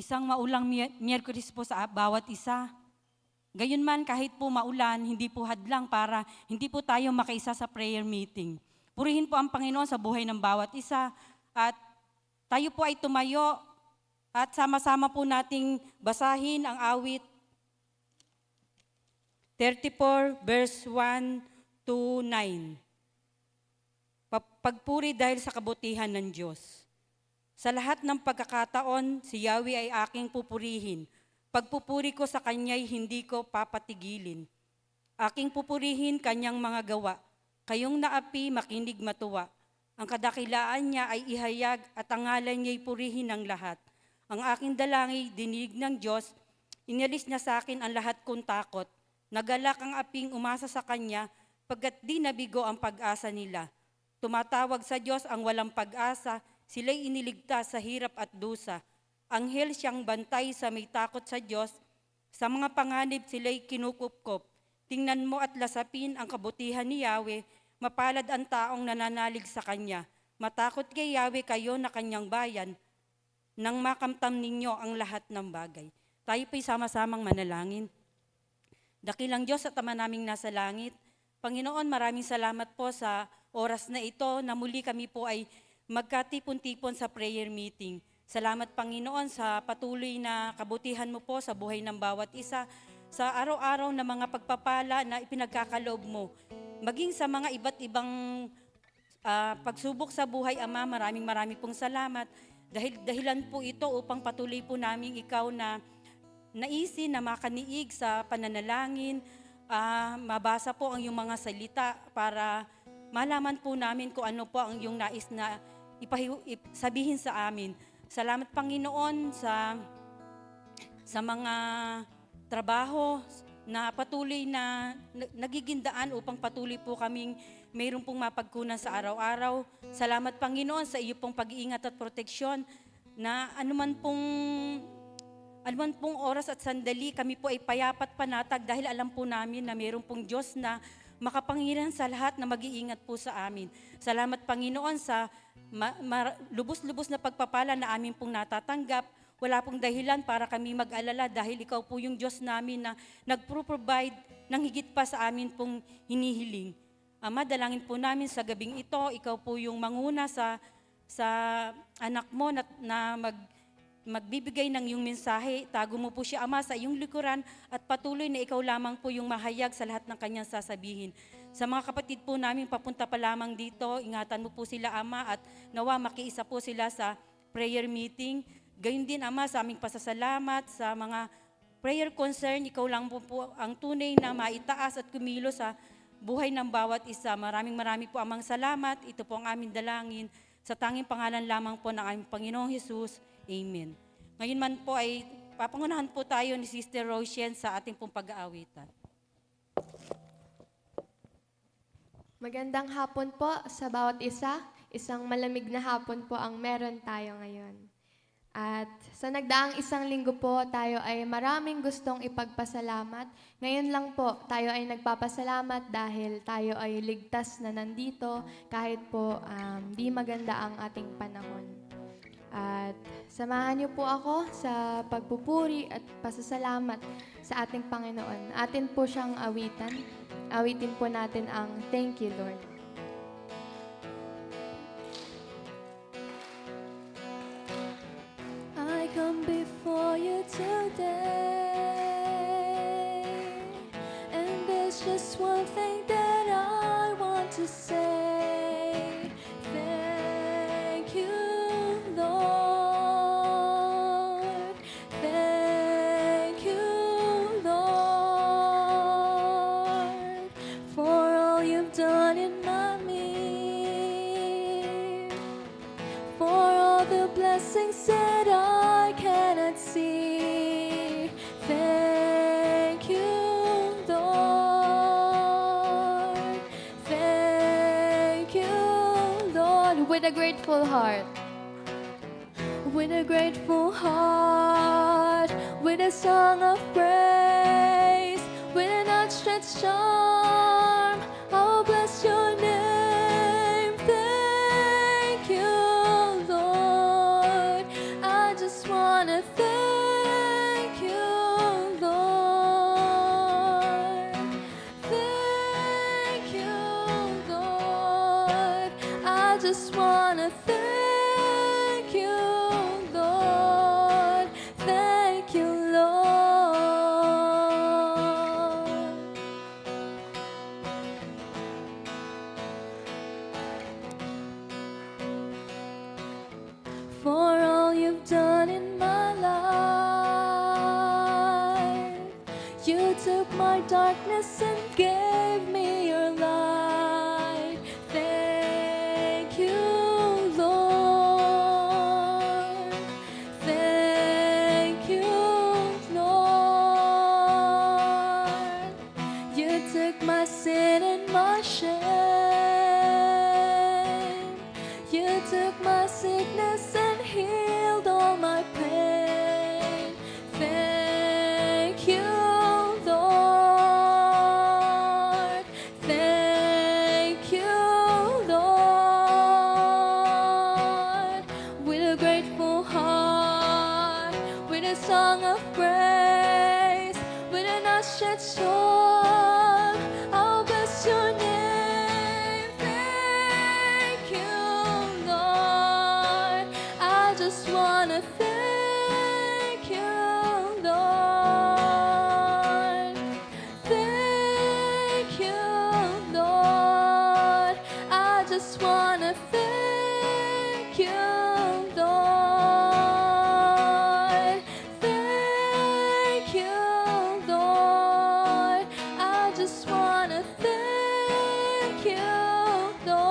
isang maulang Miyerkules po sa bawat isa. Gayunman kahit po maulan, hindi po hadlang para hindi po tayo makaisa sa prayer meeting. Purihin po ang Panginoon sa buhay ng bawat isa at tayo po ay tumayo at sama-sama po nating basahin ang awit 34 verse 1 to 9. Pagpuri dahil sa kabutihan ng Diyos. Sa lahat ng pagkakataon, si Yahweh ay aking pupurihin. Pagpupuri ko sa Kanya'y hindi ko papatigilin. Aking pupurihin Kanyang mga gawa. Kayong naapi, makinig matuwa. Ang kadakilaan niya ay ihayag at ang ngalan niya'y purihin ng lahat. Ang aking dalangin, dinig ng Diyos, inalis niya sa akin ang lahat kong takot. Nagalak ang aping umasa sa Kanya, pagkat di nabigo ang pag-asa nila. Tumatawag sa Diyos ang walang pag-asa, sila'y iniligtas sa hirap at dusa. Anghel siyang bantay sa may takot sa Diyos, sa mga panganib sila'y kinukupkop. Tingnan mo at lasapin ang kabutihan ni Yahweh, mapalad ang taong nananalig sa Kanya. Matakot kay Yahweh kayo na Kanyang bayan, nang makamtam ninyo ang lahat ng bagay. Tayo po'y sama-samang manalangin. Dakilang Diyos at Ama naming nasa langit, Panginoon, maraming salamat po sa oras na ito na muli kami po ay magkatipon-tipon sa prayer meeting. Salamat Panginoon sa patuloy na kabutihan mo po sa buhay ng bawat isa, sa araw-araw na mga pagpapala na ipinagkakaloob mo. Maging sa mga iba't ibang pagsubok sa buhay, Ama, maraming pong salamat. Dahilan po ito upang patuloy po namin ikaw na naisin na makaniig sa pananalangin, mabasa po ang iyong mga salita para malaman po namin kung ano po ang iyong nais na sabihin sa amin. Salamat Panginoon sa mga trabaho na patuloy na nagiging daan upang patuloy po kaming mayroon pong mapagkunan sa araw-araw. Salamat Panginoon sa iyo pong pag-iingat at proteksyon na anuman pong oras at sandali, kami po ay payapat panatag dahil alam po namin na mayroon pong Diyos na makapangyarihan sa lahat na mag-iingat po sa amin. Salamat Panginoon sa lubos-lubos na pagpapala na amin pong natatanggap. Wala pong dahilan para kami mag-alala dahil ikaw po yung Diyos namin na nag-provide ng higit pa sa amin pong hinihiling. Ama, dalangin po namin sa gabing ito, ikaw po yung manguna sa anak mo na magbibigay ng iyong mensahe. Tago mo po siya, Ama, sa iyong likuran at patuloy na ikaw lamang po yung mahayag sa lahat ng kanyang sasabihin. Sa mga kapatid po namin papunta pa lamang dito, ingatan mo po sila, Ama, at nawa makiisa po sila sa prayer meeting. Gayun din, Ama, sa aming pasasalamat, sa mga prayer concern, ikaw lang po ang tunay na maitaas at kumilos sa buhay ng bawat isa. Maraming po amang salamat. Ito po ang aming dalangin. Sa tanging pangalan lamang po ng aming Panginoong Hesus. Amen. Ngayon man po ay papangunahan po tayo ni Sister Rosien sa ating pong pag-aawitan. Magandang hapon po sa bawat isa. Isang malamig na hapon po ang meron tayo ngayon. At sa nagdaang isang linggo po, tayo ay maraming gustong ipagpasalamat. Ngayon lang po, tayo ay nagpapasalamat dahil tayo ay ligtas na nandito kahit po di maganda ang ating panahon. At samahan niyo po ako sa pagpupuri at pasasalamat sa ating Panginoon. Atin po siyang awitan. Awitin po natin ang Thank You, Lord. I come before you today, and there's just one thing that I want to say. Thank you, Lord. Thank you, Lord, for all you've done in my life, for all the blessings that I cannot see. Thank you, Lord. Thank you, Lord. With a grateful heart. With a grateful heart. With a song of praise. With an outstretched arm, I'll bless your name. Thank you, Lord. I just wanna thank just wanna thank you, Lord. Thank you, Lord. For all you've done in my life. You took my darkness and gave me your light. Thank you, Lord. Thank you, Lord. You took my sin and my shame. You took my sickness and healed all my pain. Thank you, Lord. Thank you, Lord. With a grateful heart, with a song of praise, with an unshed song, I'll bless your name. Thank you, Lord. I just wanna thank you, Lord. Thank you, Lord. I just wanna thank you, Lord. Thank you, Lord. I just wanna thank you, Lord.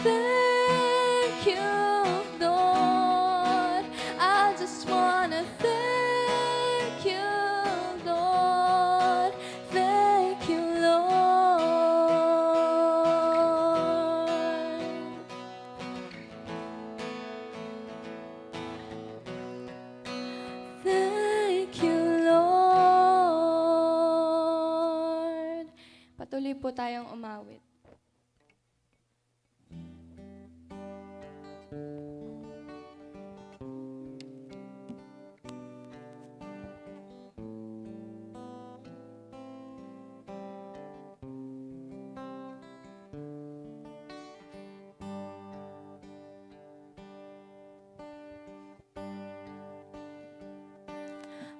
Thank you, Lord. I just wanna thank you, Lord. Thank you, Lord. Thank you, Lord. Patuloy po tayong umawit.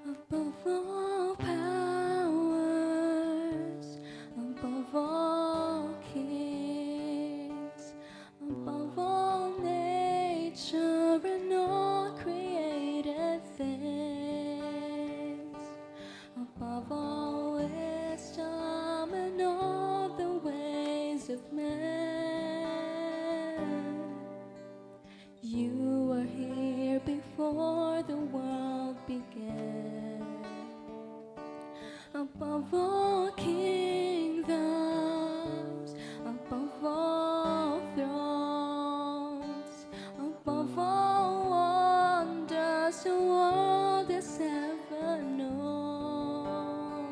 Above all powers, above all kings, above all nature and all created things, above all wisdom and all the ways of man. You were here before the world began. Above all kingdoms, above all thrones, above all wonders the world has ever known,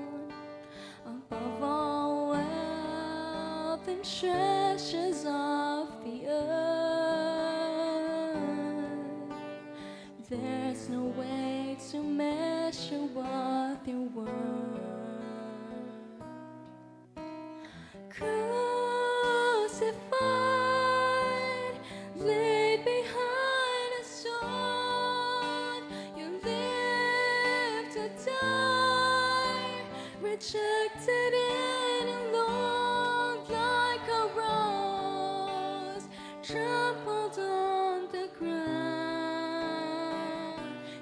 above all wealth and treasures of the earth. There's no way to measure what you're worth. Crucified, laid behind a stone, you lived to die, rejected and alone like a rose, trampled on the ground.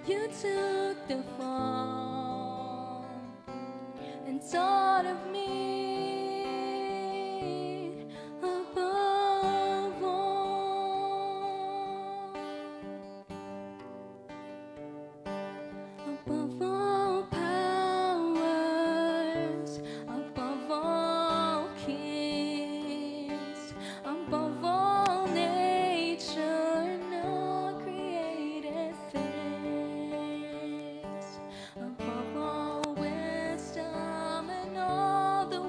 You took the fall and thought of me above all. Above all powers, above all kings, above all nature and all created things, above all wisdom and all the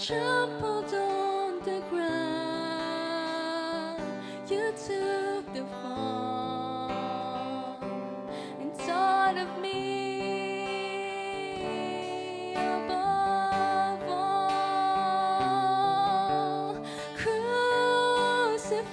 trampled on the ground. You took the fall and thought of me above all. Crucified,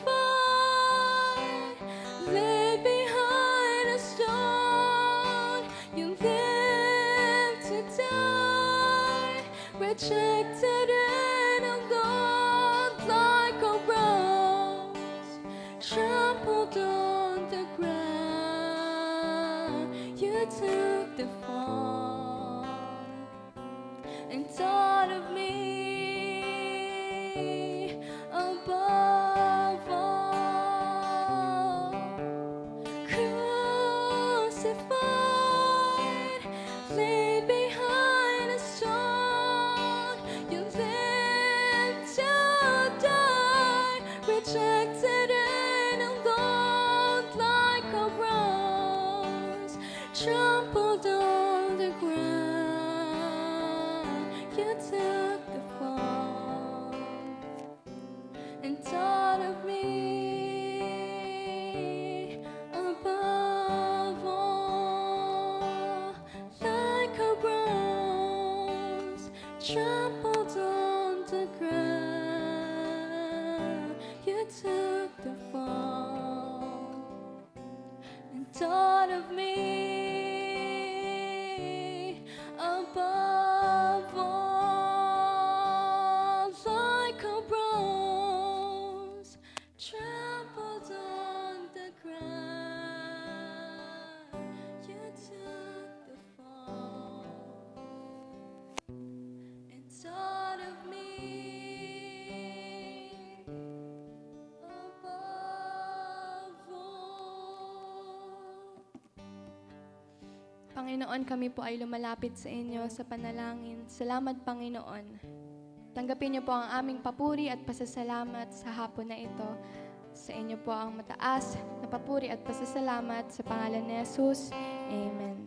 laid behind a stone, you lived to die, rejected and ungone like a rose, trampled on the ground. You took the fall and thought of me above all. Crucified, laid behind a stone, you lived to die, rejected and alone like a rose, trampled on the ground. You took the fall and thought of me above all, like a rose trampled on the ground. You took the fall and thought of me above all, like a rose trampled on the ground. You took the fall and thought of me above all. Panginoon, kami po ay lumalapit sa inyo sa panalangin. Salamat, Panginoon. Tanggapin niyo po ang aming papuri at pasasalamat sa hapon na ito. Sa inyo po ang mataas na papuri at pasasalamat sa pangalan ni Jesus. Amen.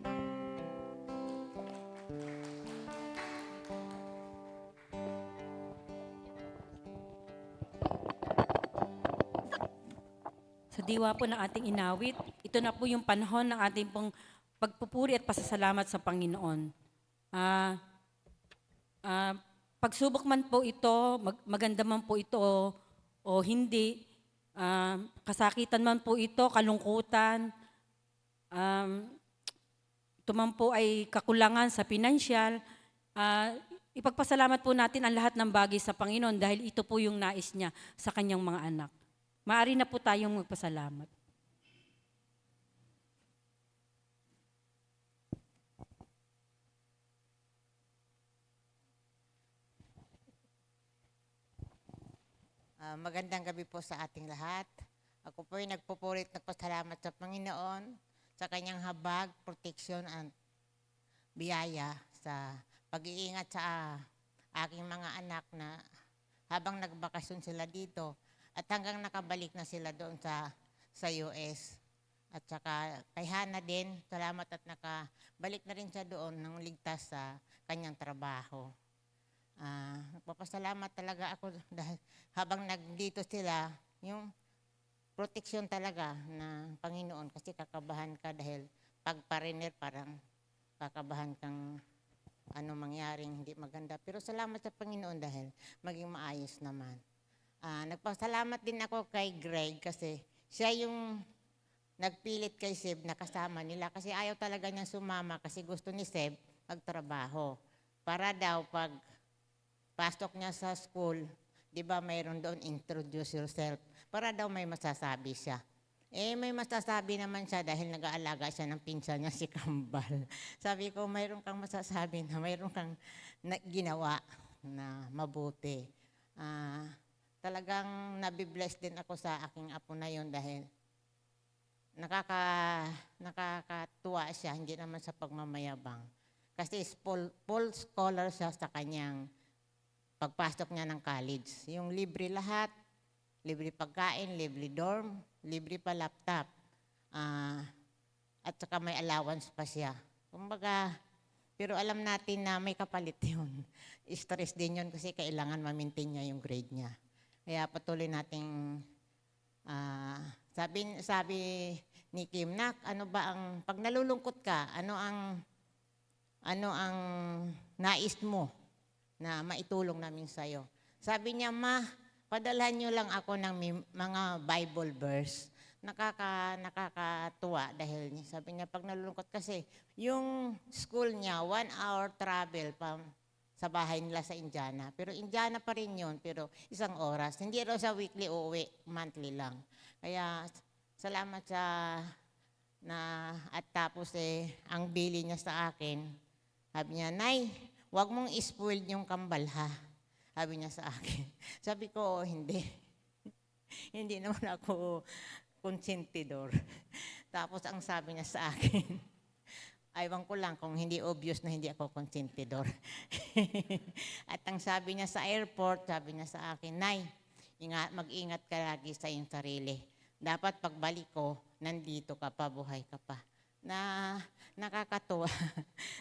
Sa diwa po ng ating inawit, ito na po yung panahon ng ating pong pagpupuri at pasasalamat sa Panginoon. Pagsubok man po ito, maganda man po ito o hindi, kasakitan man po ito, kalungkutan, ito man po ay kakulangan sa pinansyal, ipagpasalamat po natin ang lahat ng bagay sa Panginoon dahil ito po yung nais niya sa kanyang mga anak. Maaari na po tayong magpasalamat. Magandang gabi po sa ating lahat. Ako po ay nagpupuri at nagpasalamat sa Panginoon sa kanyang habag, proteksyon at biyaya sa pag-iingat sa aking mga anak na habang nagbakasyon sila dito at hanggang nakabalik na sila doon sa US. At saka kay Hana din, salamat at nakabalik na rin siya doon nang ligtas sa kanyang trabaho. Nagpapasalamat talaga ako dahil habang nagdito sila, yung proteksyon talaga ng Panginoon kasi kakabahan ka dahil pag pariner parang kakabahan kang ano mangyaring hindi maganda. Pero salamat sa Panginoon dahil maging maayos naman. Nagpasalamat din ako kay Greg kasi siya yung nagpilit kay Seb na kasama nila kasi ayaw talaga niyang sumama kasi gusto ni Seb magtrabaho. Para daw pag pasok niya sa school, di ba mayroon doon introduce yourself, para daw may masasabi siya. May masasabi naman siya dahil nag-aalaga siya ng pinsan niya si Kambal. Sabi ko, mayroon kang masasabi na mayroon kang ginawa na mabuti. Talagang nabibless din ako sa aking apo na yun dahil nakakatuwa siya, hindi naman sa pagmamayabang. Kasi full scholar siya sa kanyang pagpasok niya ng college. Yung libre lahat, libre pagkain, libre dorm, libre pa laptop. At saka may allowance pa siya. Kumbaga, Pero alam natin na may kapalit yun. Stress din yun kasi kailangan ma-maintain niya yung grade niya. Kaya patuloy nating sabi ni Kim, Nak, ano ba ang, pag nalulungkot ka, ano ang nais mo na maitulong namin sa'yo? Sabi niya, Ma, padalhan niyo lang ako ng mga Bible verse. Nakakatuwa dahil sabi niya, pag nalulungkot kasi, yung school niya, 1 hour travel sa bahay nila sa Indiana. Pero Indiana pa rin yun, pero 1 oras. Hindi raw sa weekly uuwi, monthly lang. Kaya salamat at tapos ang bili niya sa akin, sabi niya, Nay, huwag mong spoil yung kambal ha. Sabi niya sa akin. Sabi ko, hindi. Hindi naman ako konsentidor. Tapos ang sabi niya sa akin, aywan ko lang kung hindi obvious na hindi ako konsentidor. At ang sabi niya sa airport, sabi niya sa akin, Nay, mag-ingat ka lagi sa iyong sarili. Dapat pagbalik ko, nandito ka pa, buhay ka pa. Na nakakatuwa.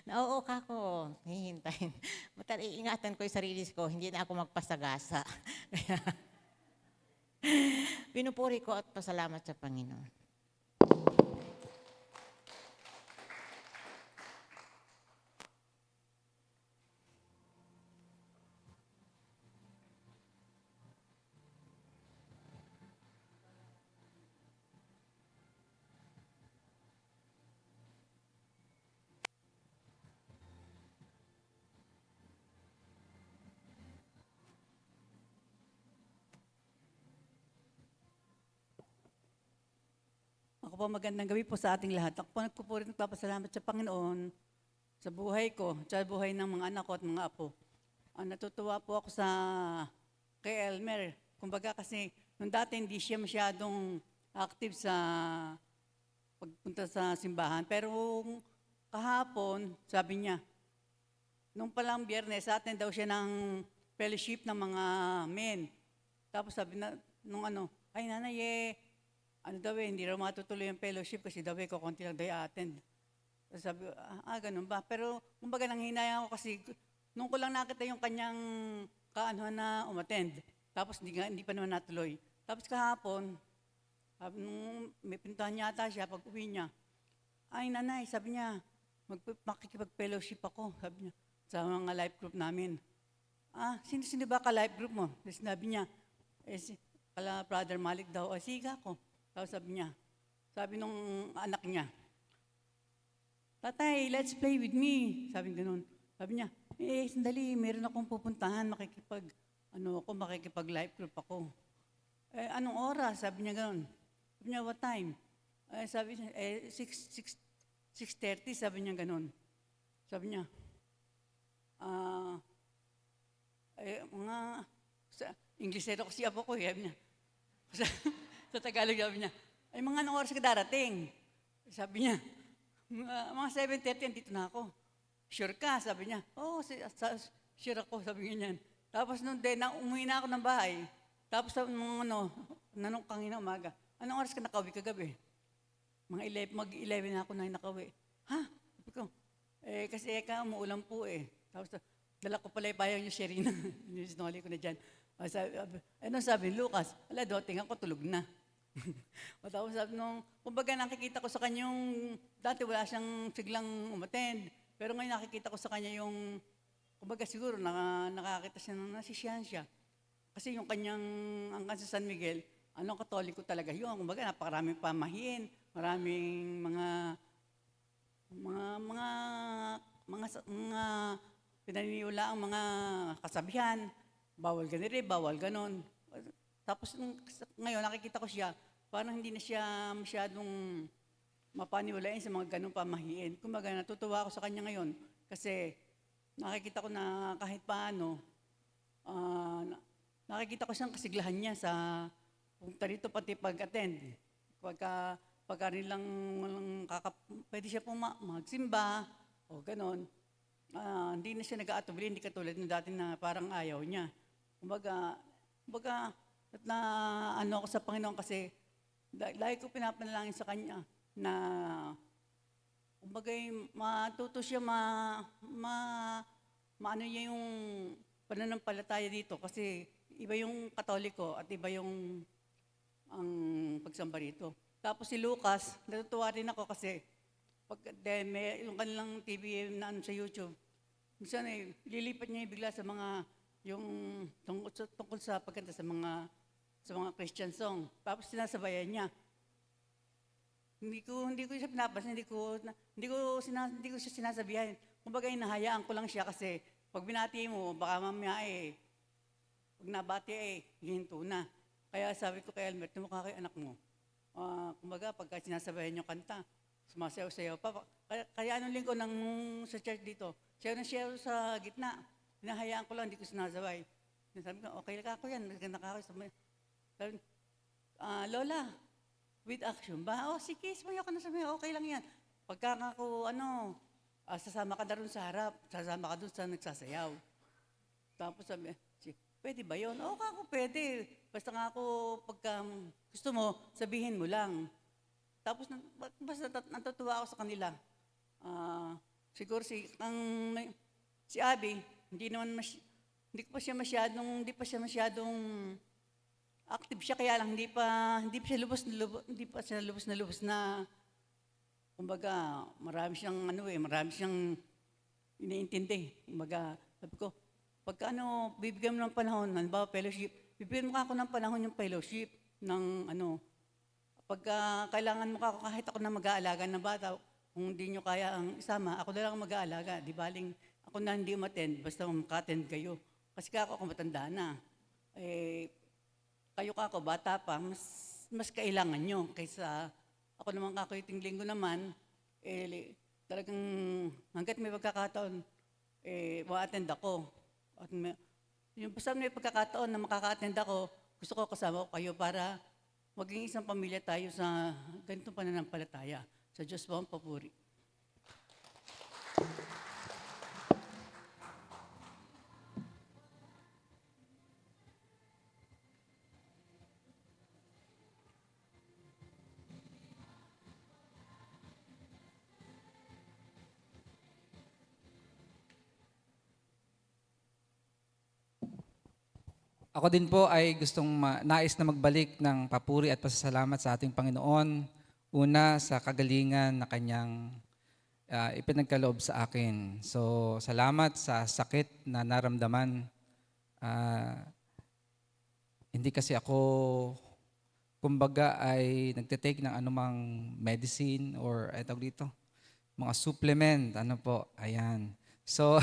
Nauo ka ko, hihintayin. Iingatan ko yung sarili ko, hindi na ako magpasagasa. Kaya, pinupuri ko at pasalamat sa Panginoon. Ako po, magandang gabi po sa ating lahat. Ako po nagpupuri at nagpapasalamat sa Panginoon sa buhay ko, sa buhay ng mga anak ko at mga apo. Natutuwa po ako kay Elmer. Kumbaga kasi, nung dati hindi siya masyadong active sa pagpunta sa simbahan. Pero kahapon, sabi niya, nung palang Biyernes, atin daw siya ng fellowship ng mga men. Tapos sabi na, ay nanay hindi raw matutuloy yung fellowship kasi daw kukunti lang daw i-attend. Sabi ko, ganun ba? Pero, kumbaga nanghinayang ako kasi, nung ko lang nakita yung kanyang na umattend. Tapos, hindi pa naman natuloy. Tapos kahapon, nung may pinuntahan yata siya, pag uwi niya, ay nanay, sabi niya, makikipag-fellowship ako, sabi niya, sa mga life group namin. Sino ba ka-life group mo? Sinabi niya, kala Brother Malik daw, sige ako. Tapos sabi nung anak niya, Tatay, let's play with me. Sabi ganun. Sabi niya, sandali, meron akong pupuntahan, makikipag-life group ako. Anong oras? Sabi niya ganun. Sabi niya, what time? Sabi niya, 6:30, sabi niya ganun. Sabi niya, Inglesero kasi apo ko, sabi niya. Sa Tagalog, sabi niya, mga anong oras ka darating? Sabi niya, mga 7:30, andito na ako. Sure ka? Sabi niya, sure ako, sabi niya yan. Tapos nung umuwi na ako ng bahay, tapos nanong kangina umaga, anong oras ka nakauwi kagabi? Mga 11 na ako na nakauwi. Sabi ko, kasi umuulan po Tapos dala ko pala yung bayaw niyo, Sherina. Sinuli ko na dyan. Sabi Lucas? Doting ako, tulog na. Tapos sabi kumbaga nakikita ko sa kanya yung, dati wala siyang siglang umattend. Pero ngayon nakikita ko sa kanya yung, kumbaga siguro nakakita siya ng nasisiyansya. Kasi yung kanyang, angkan sa San Miguel, Katoliko talaga yun. Kumbaga napakaraming pamahiin, maraming mga pinaniniwala ang mga kasabihan, bawal ganire, bawal ganon. Tapos ngayon nakikita ko siya, parang hindi na siya masyadong mapaniwalain sa mga ganong pamahiin. Kumbaga natutuwa ako sa kanya ngayon kasi nakikita ko na kahit paano, nakikita ko siyang kasiglahan niya sa punta rito pati pag-attend. Pagka nilang pwede siya pong magsimba o ganon. Hindi na siya nag-aatubili, hindi katulad ng dati na parang ayaw niya. Kumbaga, at ako sa Panginoon kasi lagi ko pinapanalangin sa Kanya na kumbaga matuto siya maano niya yung pananampalataya dito kasi iba yung Katoliko at iba yung ang pagsamba rito. Tapos si Lucas, natutuwa rin ako kasi may yung kanilang TV na ano sa YouTube, minsan lilipat niya bigla sa mga yung tungkol sa pagkanta sa mga Christian song. Tapos sinasabayan niya. Hindi ko siya pinapansin, hindi ko siya sinasabihan. Kumbaga hinahayaan ko lang siya kasi pag binati mo, baka mamaya pag nabati hihinto na. Kaya sabi ko kay Elmer, tumukha kay anak mo. Kumbaga pagka sinasabayan yung kanta, sumasayaw-sayaw pa. Kaya anong linggo sa church dito, siya sa gitna. Hinahayaan ko lang, hindi ko sinasabay. Sabi ko, okay lang ako yan, maganda ka ako. Sabi, Lola, with action ba? Sige, sumayaw ka na sabi, okay lang yan. Pagka ako, sasama ka na rin sa harap, sasama ka dun sa nagsasayaw. Tapos sabi, pwede ba yun? Oo, ako pwede. Basta nga ako, pagka gusto mo, sabihin mo lang. Tapos, basta natutuwa ako sa kanila. Siguro si Abby, hindi pa siya masyadong active siya, kaya lang hindi pa siya lubos na kumbaga marami siyang iniintindi. Kumbaga, sabi ko, pagka bibigyan mo ng panahon, halimbawa fellowship, bibigyan mo ako ng panahon yung fellowship ng pagka kailangan mo kahit ako na mag-aalaga ng bata, kung hindi nyo kaya ang isama, ako na lang mag-aalaga. Di baling ako na hindi umattend, basta maka-attend kayo. Kasi ako matanda na. Kayo bata pa, mas kailangan nyo. Kaysa ako naman iting linggo naman, talagang hanggat may pagkakataon, ma-attend ako. At yung basta may pagkakataon na makaka-attend ako, gusto ko kasama ko kayo para maging isang pamilya tayo sa ganitong pananampalataya. Sa Diyos po ang papuri. Ako din po ay nais na magbalik ng papuri at pasasalamat sa ating Panginoon. Una, sa kagalingan na kanyang ipinagkaloob sa akin. So, salamat sa sakit na naramdaman. Hindi kasi ako, kumbaga, ay nagtitake ng anumang medicine or mga supplement, ayan. So,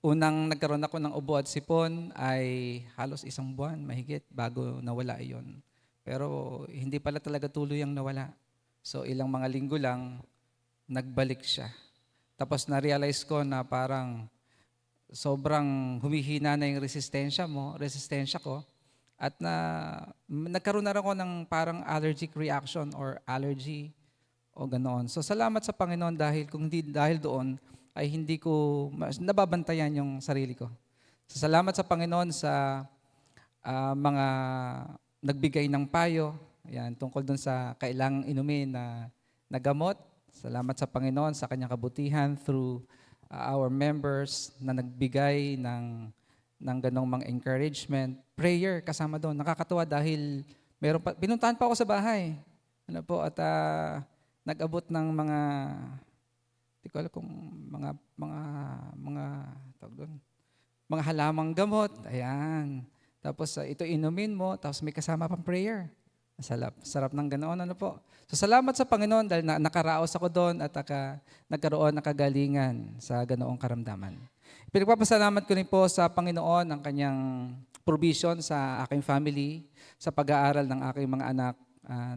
unang nagkaroon ako ng ubo at sipon ay halos 1 buwan, mahigit, bago nawala iyon. Pero hindi pala talaga tuloy ang nawala. So ilang mga linggo lang, nagbalik siya. Tapos na-realize ko na parang sobrang humihina na yung resistensya ko. At nagkaroon na rin ako ng parang allergic reaction or allergy o ganoon. So salamat sa Panginoon dahil kung hindi dahil doon, ay hindi ko nababantayan yung sarili ko. So, salamat sa Panginoon sa mga nagbigay ng payo, ayan, tungkol dun sa kailangang inumin na gamot. Salamat sa Panginoon sa kanyang kabutihan through our members na nagbigay ng ganong mga encouragement. Prayer kasama doon. Nakakatuwa dahil pinuntahan pa ako sa bahay. At nag-abot ng hindi ko alam kung mga halamang gamot. Ayan. Tapos ito inumin mo, tapos may kasama pang prayer. Sarap ng ganoon. So salamat sa Panginoon dahil nakaraos ako doon at nagkaroon ng kagalingan sa ganoong karamdaman. Pinagpapasalamat ko rin po sa Panginoon ang kanyang provision sa aking family, sa pag-aaral ng aking mga anak.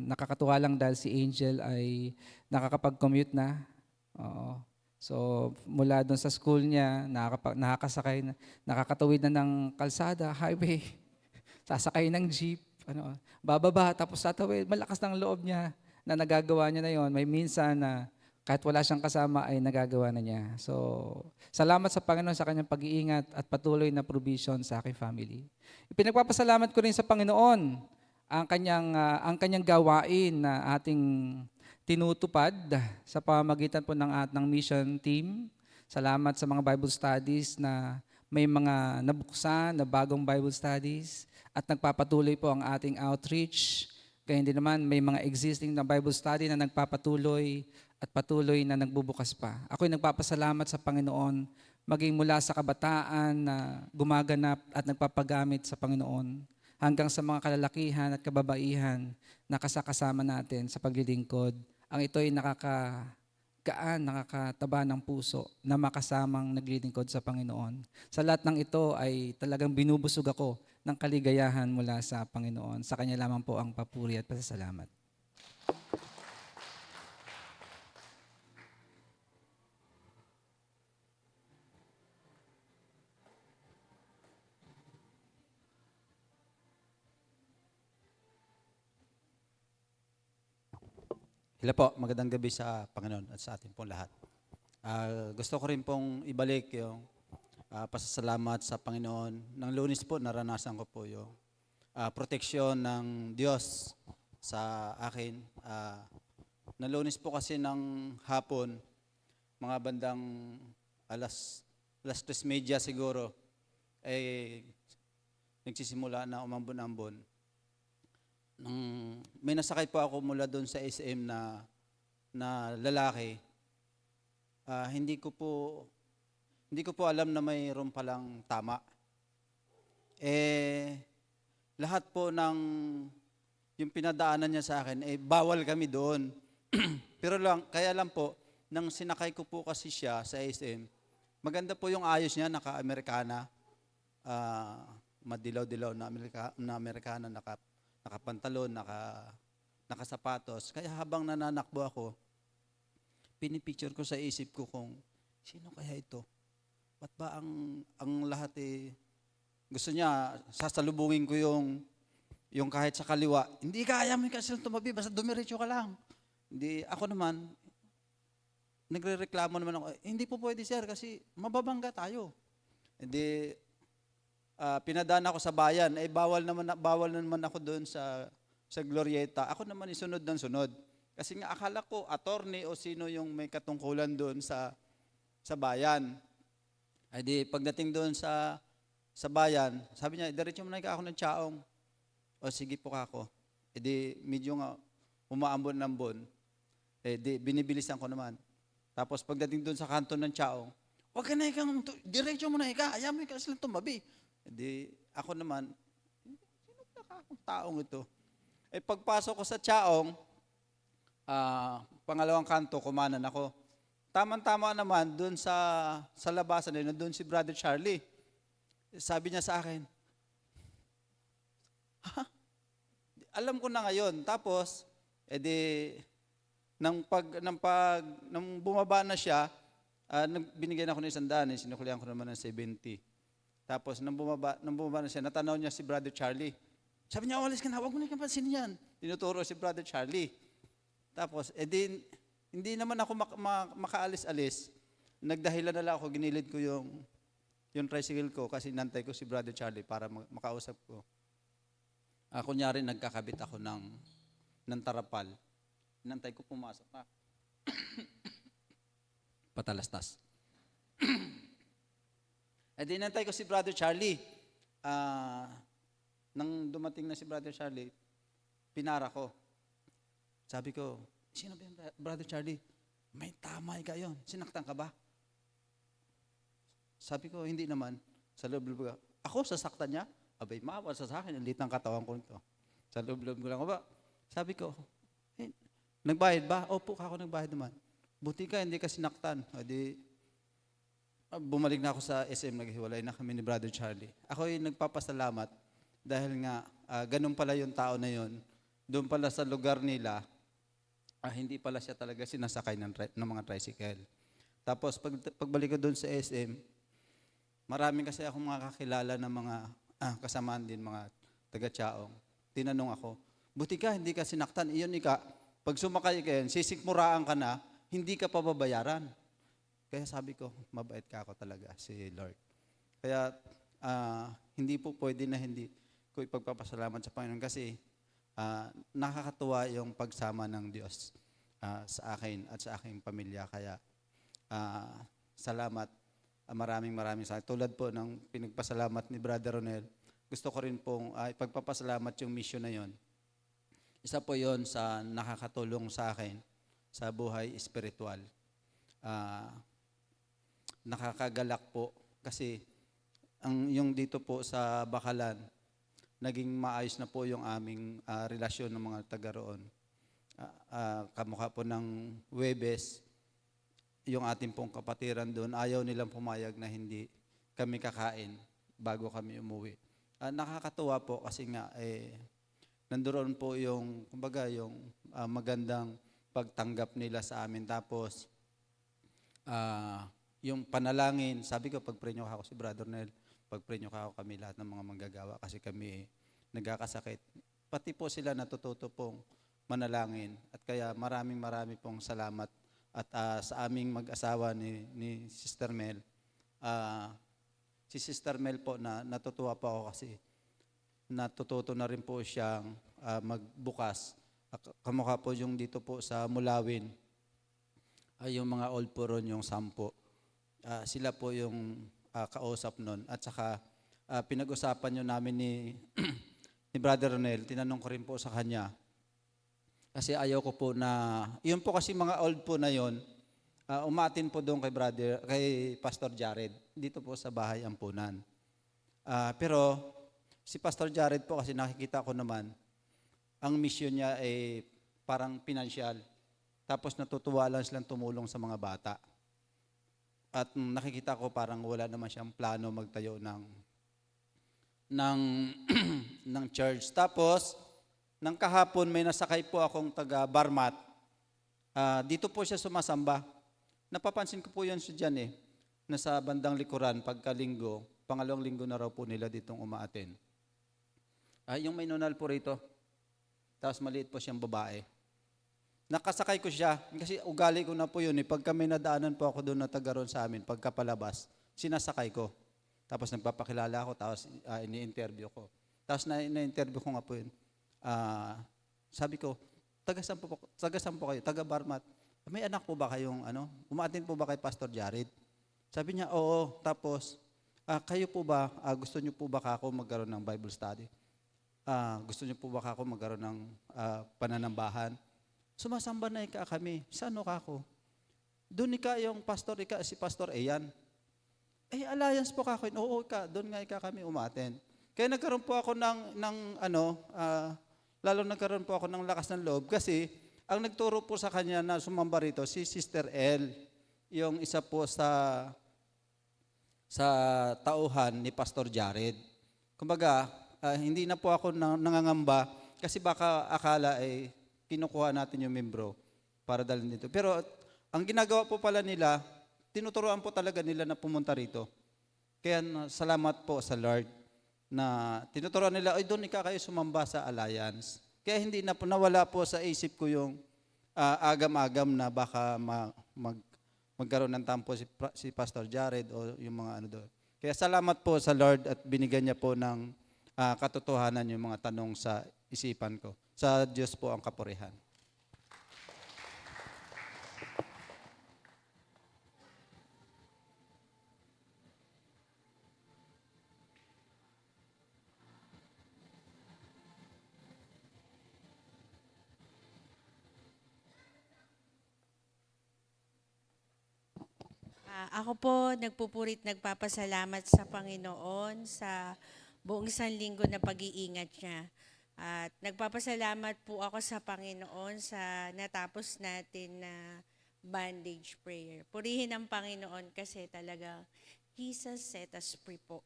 Nakakatuwa lang dahil si Angel ay nakakapag-commute na. Oo. So, mula doon sa school niya, nakakasakay, nakakatawid na ng kalsada, highway, sasakay ng jeep, bababa, tapos tatawid. Malakas ng loob niya na nagagawa niya na yon. May minsan na kahit wala siyang kasama ay nagagawa na niya. So, salamat sa Panginoon sa kanyang pag-iingat at patuloy na provision sa aking family. Ipinagpapasalamat ko rin sa Panginoon ang kanyang gawain na ating tinutupad sa pamamagitan po ng mission team. Salamat sa mga Bible studies na may mga nabuksan na bagong Bible studies at nagpapatuloy po ang ating outreach. Kaya hindi naman may mga existing na Bible study na nagpapatuloy at patuloy na nagbubukas pa. Ako'y nagpapasalamat sa Panginoon maging mula sa kabataan na gumaganap at nagpapagamit sa Panginoon hanggang sa mga kalalakihan at kababaihan na kasakasama natin sa paglilingkod. Ang ito ay nakakataba ng puso na makasamang naglilingkod sa Panginoon. Sa lahat ng ito ay talagang binubusog ako ng kaligayahan mula sa Panginoon. Sa Kanya lamang po ang papuri at pasasalamat. Hello po, magandang gabi sa Panginoon at sa ating pong lahat. Gusto ko rin pong ibalik yung pasasalamat sa Panginoon. Nang Lunes po, naranasan ko po yung proteksyon ng Diyos sa akin. Nang Lunes po kasi ng hapon, mga bandang alas 3:30 siguro, nagsisimula na umambon-ambon. May nasakay po ako mula doon sa SM na lalaki. Hindi ko po alam na mayroon palang tama. Lahat po ng yung pinadaanan niya sa akin, bawal kami doon. Pero kaya lang po, nang sinakay ko po kasi siya sa SM, maganda po yung ayos niya, naka-Amerikana, madilaw-dilaw na Amerikana, nakapantalon, nakasapatos. Kaya habang nananakbo ako, pinipicture ko sa isip ko kung sino kaya ito? Ba't ba ang lahat gusto niya, sasalubungin ko yung kahit sa kaliwa. Hindi kaya mo kasi tumabi, basta dumiretso ka lang. Hindi, ako naman, nagrereklamo naman ako, hindi po pwede sir kasi mababangga tayo. Hindi, pinadaan ako sa bayan, bawal naman ako doon sa Glorieta. Ako naman isunod ng sunod. Kasi nga akala ko attorney o sino yung may katungkulan doon sa bayan. Pagdating doon sa bayan, sabi niya, diretso mo na ako ng tsaong. O sige po ako. Medyo nga umaambon-ambon. Binibilisan ko naman. Tapos pagdating doon sa kanto ng tsaong, wag ka na ikang, diretso mo na ika, ayaw mo ika sila tumabi. Ako naman, sino ba akong taong ito? Pagpasok ko sa tsaong, pangalawang kanto, kumanan ako. Tama-tama naman, doon sa labasan na doon si Brother Charlie. Sabi niya sa akin, alam ko na ngayon. Tapos, nang bumaba na siya, binigyan ako ng 100, sinukulihan ko naman ng 70. Tapos, nang bumaba na siya, natanaw niya si Brother Charlie. Sabi niya, alis ka na, huwag mo na kapansin yan. Tinuturo si Brother Charlie. Tapos, hindi naman ako makaalis-alis. Nagdahilan na lang ako, ginilid ko yung tricycle ko kasi nantay ko si Brother Charlie para makausap ko. Kunyari, nagkakabit ako ng tarapal. Nantay ko pumasok na. Patalastas. Nantay ko si Brother Charlie. Nang dumating na si Brother Charlie, pinara ko. Sabi ko, sino ba yung Brother Charlie? May tama ka yun. Sinaktan ka ba? Sabi ko, hindi naman. Sa loob-loob ko, ako sasaktan niya? Abay, maawa sa akin. Ang liit ng katawan ko nito. Sa loob-loob ko lang ba? Sabi ko, nagbayad ba? Opo, ako nagbayad naman. Buti ka, hindi ka sinaktan. Bumalik na ako sa SM, naghiwalay na kami ni Brother Charlie. Ako yung nagpapasalamat dahil nga, ganun pala yung tao na yun. Doon pala sa lugar nila, hindi pala siya talaga sinasakay ng mga tricycle. Tapos, pagbalik ko doon sa SM, marami kasi akong mga kakilala na mga kasamaan din, mga taga-tsaong. Tinanong ako, buti ka, hindi ka sinaktan. Iyon pag sumakay ka yan, sisikmuraan ka na, hindi ka pababayaran. Kaya sabi ko, mabait ka ako talaga, si Lord. Kaya, hindi po pwede na hindi ko ipagpapasalamat sa Panginoon kasi nakakatuwa yung pagsama ng Diyos. sa akin at sa aking pamilya. Kaya salamat, maraming salamat. Tulad po ng pinagpasalamat ni Brother Ronel, gusto ko rin pong ipagpapasalamat yung mission na yon. Isa po yon sa nakakatulong sa akin sa buhay espiritual. Nakakagalak po kasi yung dito po sa Bakalan, naging maayos na po yung aming relasyon ng mga taga roon. Kamukha po ng Huwebes, yung ating pong kapatiran doon, ayaw nilang pumayag na hindi kami kakain bago kami umuwi. Nakakatuwa po kasi nga nandoon po yung kumbaga yung magandang pagtanggap nila sa amin. Tapos yung panalangin, sabi ko pag-pray niyo ako si Brother Nel, pag-pray niyo ako kami lahat ng mga manggagawa kasi kami nagkakasakit. Pati po sila natututo pong manalangin at kaya marami pong salamat at sa aming mag-asawa ni Sister Mel. Si Sister Mel po na natutuwa po ako kasi natututo na rin po siyang magbukas. Kamukha po yung dito po sa Mulawin, yung mga old po ron, yung 10. Sila po yung kausap nun. At saka pinag-usapan nyo namin ni Brother Ronel, tinanong ko rin po sa kanya. Kasi ayaw ko po na, yun po kasi mga old po na yun, umatin po doon kay Pastor Jared, dito po sa bahay ampunan. Pero si Pastor Jared po kasi nakikita ko naman, ang mission niya ay parang pinansyal. Tapos natutuwa lang silang tumulong sa mga bata. At nakikita ko parang wala naman siyang plano magtayo ng church. Tapos, nang kahapon may nasakay po akong taga Barmat. Dito po siya sumasamba. Napapansin ko po yun siya dyan nasa bandang likuran pagkalinggo, pangalawang linggo na raw po nila ditong umaaten. Yung may nunal po rito. Tapos maliit po siyang babae. Nakasakay ko siya, kasi ugali ko na po yun. Pag kami nadaanan po ako doon na taga ron sa amin, pagkapalabas, sinasakay ko. Tapos nagpapakilala ako, tapos ini-interview ko. Tapos na-interview ko nga po yun. Sabi ko, taga-saan po kayo? Taga Barmat. May anak po ba kayong, umaatin po ba kay Pastor Jared? Sabi niya, oo. Tapos, kayo po ba, gusto niyo po ba ako magkaroon ng Bible study? Gusto niyo po ba ako magkaroon ng pananambahan? Sumasamba na kami. Saan ka ako? Doon yung pastor, si Pastor Ian. Alliance po kako. Oo doon nga kami umaten. Kaya nagkaroon po ako lalo nagkaroon po ako ng lakas ng loob kasi ang nagturo po sa kanya na sumamba rito, si Sister El, yung isa po sa tauhan ni Pastor Jared. Kumbaga, hindi na po ako nangangamba kasi baka akala kinukuha natin yung membro para dalhin dito. Pero ang ginagawa po pala nila, tinuturoan po talaga nila na pumunta rito. Kaya salamat po sa Lord na tinuturoan nila, doon kayo sumamba sa Alliance. Kaya hindi na po nawala po sa isip ko yung agam-agam na baka magkaroon ng tampo si Pastor Jared o yung mga doon. Kaya salamat po sa Lord at binigyan niya po ng katotohanan yung mga tanong sa isipan ko. Sa Diyos po ang kapurihan. Ako po nagpupurit, nagpapasalamat sa Panginoon sa buong isang linggo na pag-iingat niya. At nagpapasalamat po ako sa Panginoon sa natapos natin na bandage prayer. Purihin ang Panginoon kasi talaga Jesus set us free po.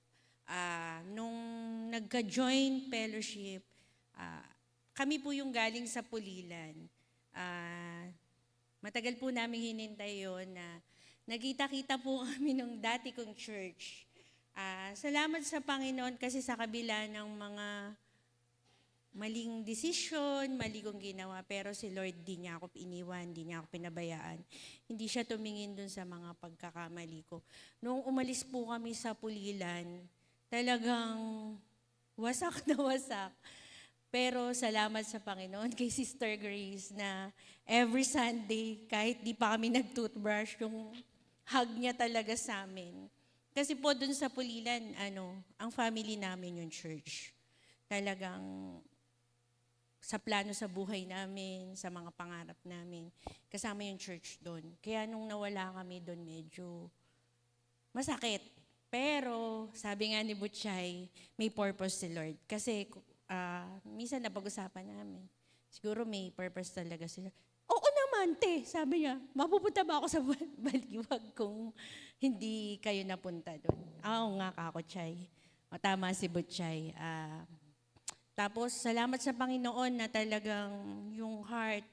Nung nagka-join fellowship, kami po yung galing sa Pulilan. Matagal po namin hinintay yun na nagkita-kita po kami nung dati kong church. Salamat sa Panginoon kasi sa kabila ng mga maling desisyon, mali kong ginawa, pero si Lord di niya ako iniwan, di niya ako pinabayaan. Hindi siya tumingin dun sa mga pagkakamali ko. Noong umalis po kami sa Pulilan, talagang wasak na wasak. Pero salamat sa Panginoon kay Sister Grace na every Sunday, kahit di pa kami nag-toothbrush, yung hug niya talaga sa amin. Kasi po dun sa Pulilan, ang family namin yung church. Talagang sa plano sa buhay namin, sa mga pangarap namin, kasama yung church doon. Kaya nung nawala kami doon, medyo masakit. Pero sabi nga ni Butchay, may purpose si Lord. Kasi minsan napag-usapan namin, siguro may purpose talaga si Lord. Oo naman, te, sabi niya, mapupunta ba ako sa baliwag kung hindi kayo napunta doon? Oo nga, Kako Chay. O, tama si Butchay. Tapos, salamat sa Panginoon na talagang yung heart,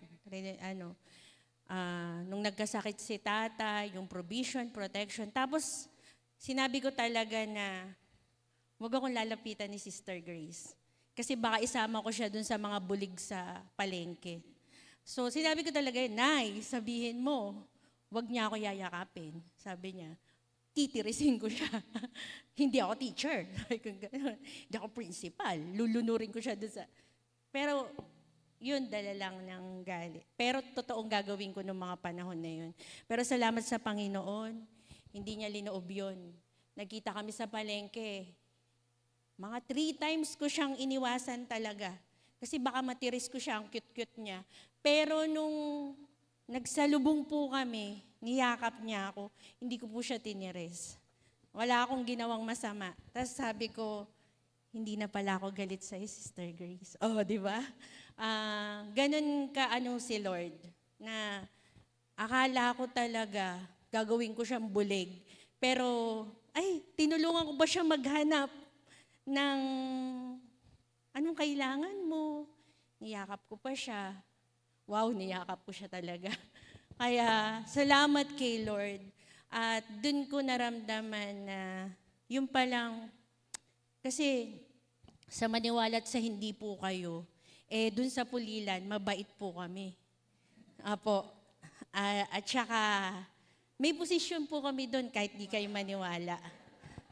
nung nagkasakit si tata, yung provision, protection. Tapos, sinabi ko talaga na huwag akong lalapitan ni Sister Grace. Kasi baka isama ko siya dun sa mga bulig sa palengke. So, sinabi ko talaga, Nay, sabihin mo, huwag niya ako yayakapin. Sabi niya, titirisin ko siya. Hindi ako teacher. Hindi ako principal. Lulunurin ko siya dun sa... Pero, yun, dala lang ng galit. Pero totoong gagawin ko noong mga panahon na yun. Pero salamat sa Panginoon, hindi niya linoob yun. Nagkita kami sa palengke. Mga 3 times ko siyang iniwasan talaga. Kasi baka matiris ko siya, ang cute-cute niya. Pero nung nagsalubong po kami, niyakap niya ako, hindi ko po siya tiniris. Wala akong ginawang masama. Tapos sabi ko, hindi na pala ako galit sa Sister Grace. Oh, di ba? Ganun ka si Lord, na akala ko talaga gagawin ko siyang bulig. Pero, tinulungan ko ba siya maghanap ng anong kailangan mo? Niyakap ko pa siya. Wow, niyakap ko siya talaga. Kaya, salamat kay Lord. At dun ko naramdaman na yung palang, kasi sa maniwala at sa hindi po kayo, dun sa Pulilan, mabait po kami. Apo. At saka, may posisyon po kami dun kahit di kayo maniwala.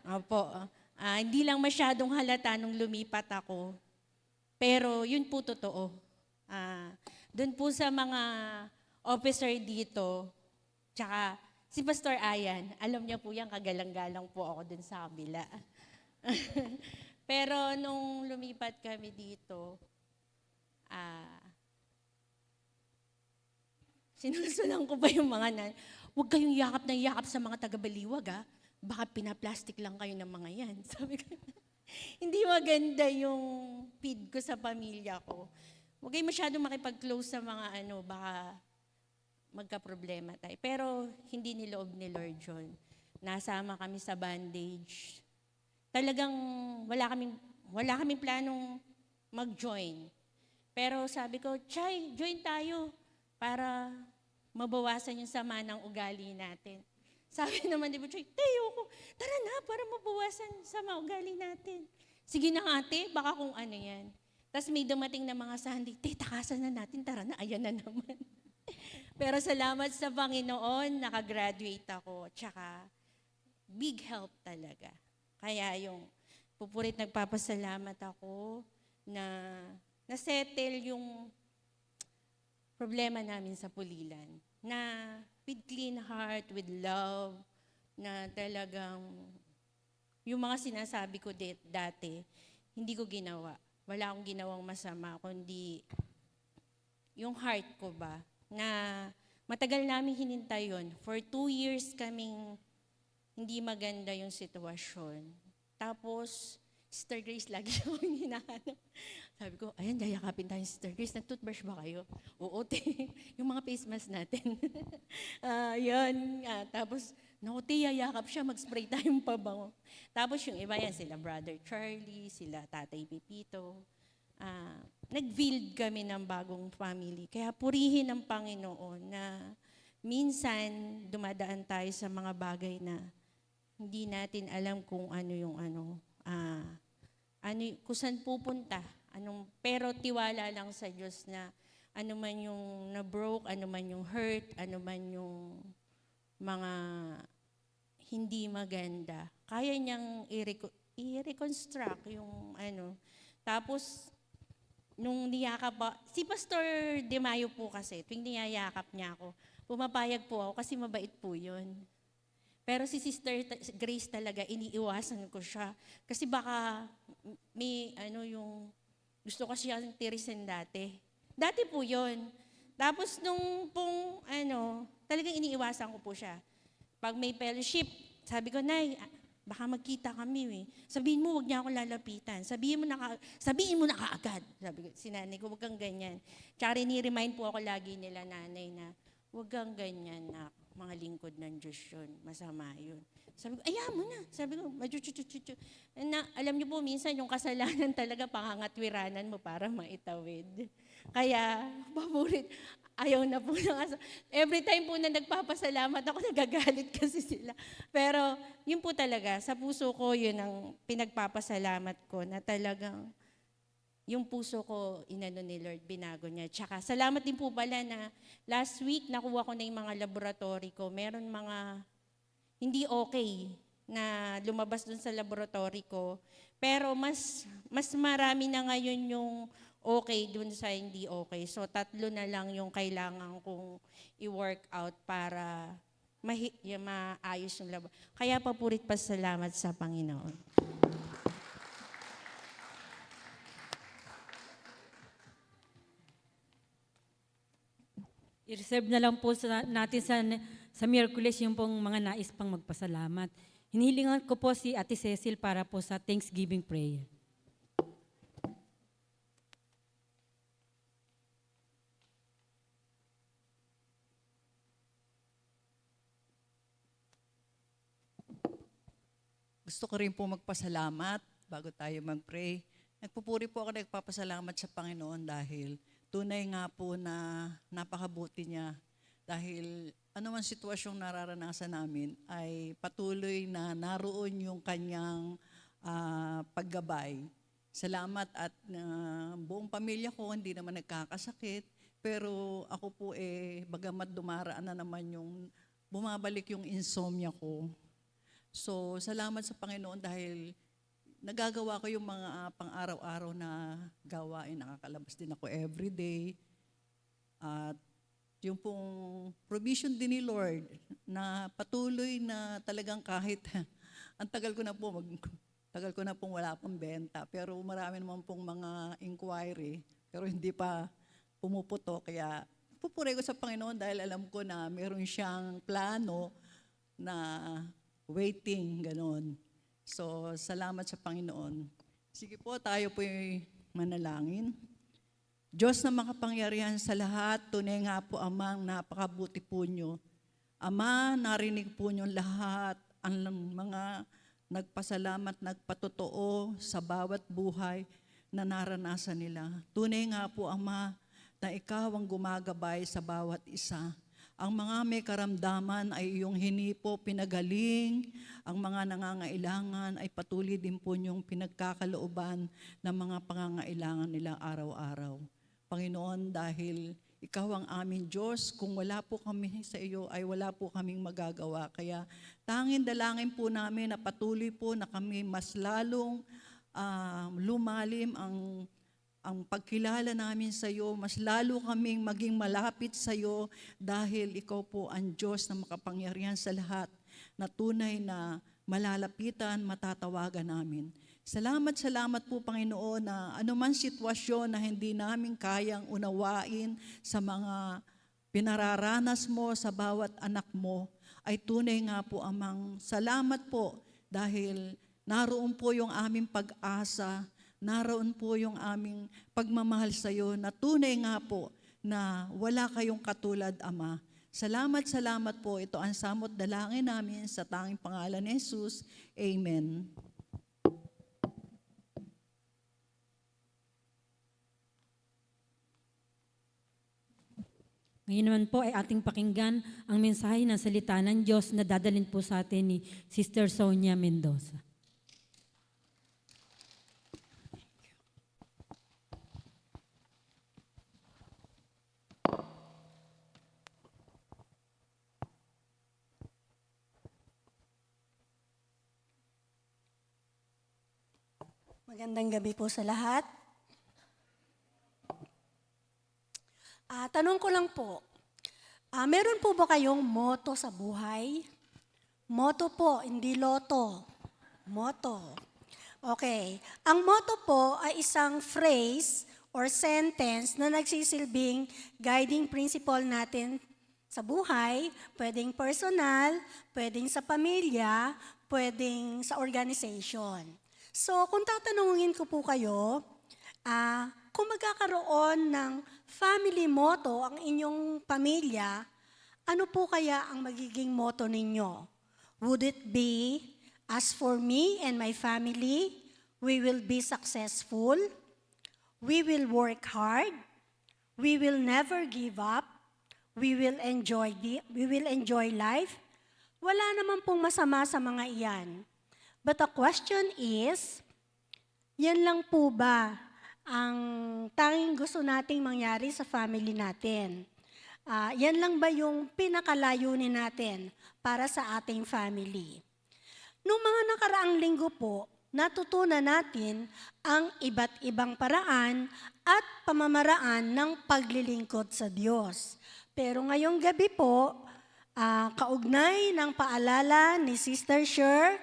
Apo. Hindi lang masyadong halata nung lumipat ako. Pero yun po totoo. Doon po sa mga officer dito, tsaka si Pastor Ayan, alam niya po yan, kagalang-galang po ako dun sa kabila. Pero nung lumipat kami dito, sinusunan ko pa yung mga huwag kayong yakap ng yakap sa mga taga-Baliwag, baka pinaplastic lang kayo ng mga yan. Sabi ko, hindi maganda yung feed ko sa pamilya ko. Huwag kayo masyadong makipag-close sa mga baka magka-problema tayo. Pero hindi niloob ni Lord yun. Nasama kami sa bandage. Talagang wala kaming planong mag-join. Pero sabi ko, Chay, join tayo para mabawasan yung sama ng ugali natin. Sabi naman di ba, Chay, tayo ko, tara na para mabawasan sama ugali natin. Sige na ate, baka kung ano yan. Tapos may dumating na mga Sunday, takasan na natin, tara na, ayan na naman. Pero salamat sa Panginoon, nakagraduate ako, tsaka big help talaga. Kaya yung pupurit nagpapasalamat ako na nasettle yung problema namin sa Pulilan. Na with clean heart, with love, na talagang yung mga sinasabi ko dati, hindi ko ginawa. Wala akong ginawang masama, kundi yung heart ko ba, na matagal namin hinintay yun. For 2 years kaming hindi maganda yung sitwasyon. Tapos, Sister Grace, lagi siya akong hinahanap. Sabi ko, ayan, yayakapin tayo, Sister Grace. Nag-toothbrush ba kayo? Oo, te. Yung mga face mask natin. Yun. Tapos, naku, te, yayakap siya, mag-spray tayong pabango. Tapos yung iba yan, sila Brother Charlie, sila Tatay Pipito. Nag-build kami ng bagong family. Kaya purihin ng Panginoon na minsan dumadaan tayo sa mga bagay na hindi natin alam kung ano yung kung saan pupunta. Pero tiwala lang sa Diyos na ano man yung na-broke, ano man yung hurt, ano man yung mga hindi maganda, kaya niyang i-reconstruct yung Tapos, nung niyakap pa, si Pastor De Mayo po kasi, tuwing niyayakap niya ako, pumapayag po ako kasi mabait po yun. Pero si Grace talaga, iniiwasan ko siya. Kasi baka may yung gusto ko siyang tirisin dati. Dati po yun. Tapos nung pong talagang iniiwasan ko po siya. Pag may fellowship, sabi ko, Nay, baka magkita kami. Sabihin mo, wag niya ako lalapitan. Sabihin mo na kaagad. Sabi ko, si nanay ko, wag kang ganyan. Tsaka rini-remind po ako lagi nila nanay na, wag kang ganyan na mga lingkod ng Diyos yun. Masama yun. Sabi ko, ayaw mo na. Sabi ko, na, alam niyo po, minsan yung kasalanan talaga pangangatwiranan mo para maitawid. Kaya, paborit, ayaw na po ng every time po na nagpapasalamat ako, nagagalit kasi sila. Pero, yun po talaga, sa puso ko, yun ang pinagpapasalamat ko na talagang yung puso ko, inano ni Lord, binago niya. Tsaka, salamat din po pala na last week, nakuha ko na yung mga laboratory ko. Meron mga hindi okay na lumabas dun sa laboratory ko. Pero mas marami na ngayon yung okay dun sa hindi okay. So, 3 na lang yung kailangan kong i-work out para maayos yung labo. Kaya papurit pasalamat sa Panginoon. I-reserve na lang po natin sa Miyerkules yung pong mga nais pang magpasalamat. Hinilingan ko po si Ate Cecil para po sa Thanksgiving prayer. Gusto ko rin po magpasalamat bago tayo mag-pray. Nagpupuri po ako, nagpapasalamat sa Panginoon dahil tunay nga po na napakabuti niya. Dahil anuman sitwasyong nararanasan namin ay patuloy na naroon yung kanyang paggabay. Salamat at buong pamilya ko hindi naman nagkakasakit. Pero ako po bagamat dumaraan na naman yung bumabalik yung insomnia ko. So, salamat sa Panginoon dahil nagagawa ko yung mga pang-araw-araw na gawain. Nakakalabas din ako everyday. At yung pong provision din ni Lord na patuloy na talagang kahit ang tagal ko na pong wala pang benta. Pero marami naman pong mga inquiry. Pero hindi pa pumuputo. Kaya pupuri ko sa Panginoon dahil alam ko na meron siyang plano na waiting, ganon. So, salamat sa Panginoon. Sige po, tayo po'y manalangin. Diyos na makapangyarihan sa lahat, tunay nga po, Amang, napakabuti po nyo. Ama, narinig po nyo lahat ang mga nagpasalamat, nagpatotoo sa bawat buhay na naranasan nila. Tunay nga po, Ama, na ikaw ang gumagabay sa bawat isa. Ang mga may karamdaman ay iyong hinipo, pinagaling. Ang mga nangangailangan ay patuloy din po niyong pinagkakalooban ng mga pangangailangan nila araw-araw. Panginoon, dahil ikaw ang aming Diyos, kung wala po kami sa iyo ay wala po kaming magagawa. Kaya tanging dalangin po namin na patuloy po na kami mas lalong lumalim ang pagkilala namin sa iyo, mas lalo kaming maging malapit sa iyo dahil ikaw po ang Diyos na makapangyarihan sa lahat na tunay na malalapitan, matatawagan namin. Salamat po Panginoon na anuman sitwasyon na hindi namin kayang unawain sa mga pinararanas mo sa bawat anak mo, ay tunay nga po Amang. Salamat po dahil naroon po yung aming pag-asa, naroon po yung aming pagmamahal sa iyo na tunay nga po na wala kayong katulad, Ama. Salamat po. Ito ang samot dalangin namin sa tanging pangalan ni Jesus. Amen. Ngayon naman po ay ating pakinggan ang mensahe ng salita ng Diyos na dadalhin po sa atin ni Sister Sonia Mendoza. Magandang gabi po sa lahat. Tanong ko lang po, meron po ba kayong motto sa buhay? Motto po, hindi loto. Motto. Okay. Ang motto po ay isang phrase or sentence na nagsisilbing guiding principle natin sa buhay, pwedeng personal, pwedeng sa pamilya, pwedeng sa organization. So, kung tatanungin ko po kayo, kung magkakaroon ng family motto ang inyong pamilya, ano po kaya ang magiging motto ninyo? Would it be, as for me and my family, we will be successful, we will work hard, we will never give up, we will enjoy life? Wala naman pong masama sa mga iyan. But the question is, yan lang po ba ang tanging gusto nating mangyari sa family natin? Yan lang ba yung pinakalayunin natin para sa ating family? Noong mga nakaraang linggo po, natutunan natin ang iba't ibang paraan at pamamaraan ng paglilingkod sa Diyos. Pero ngayong gabi po, kaugnay ng paalala ni Sister Sher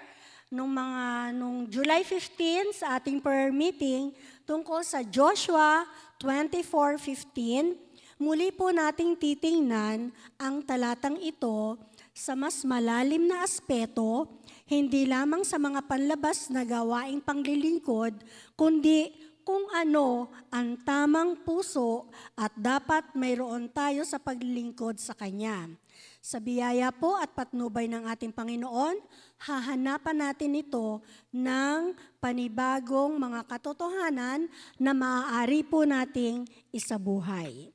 nung July 15 sa ating prayer meeting tungkol sa Joshua 24:15, muli po nating titingnan ang talatang ito sa mas malalim na aspeto, hindi lamang sa mga panlabas na gawaing panglilingkod, kundi kung ano ang tamang puso at dapat mayroon tayo sa paglilingkod sa Kanya. Sa biyaya po at patnubay ng ating Panginoon, hahanapan natin ito ng panibagong mga katotohanan na maaari po nating isabuhay.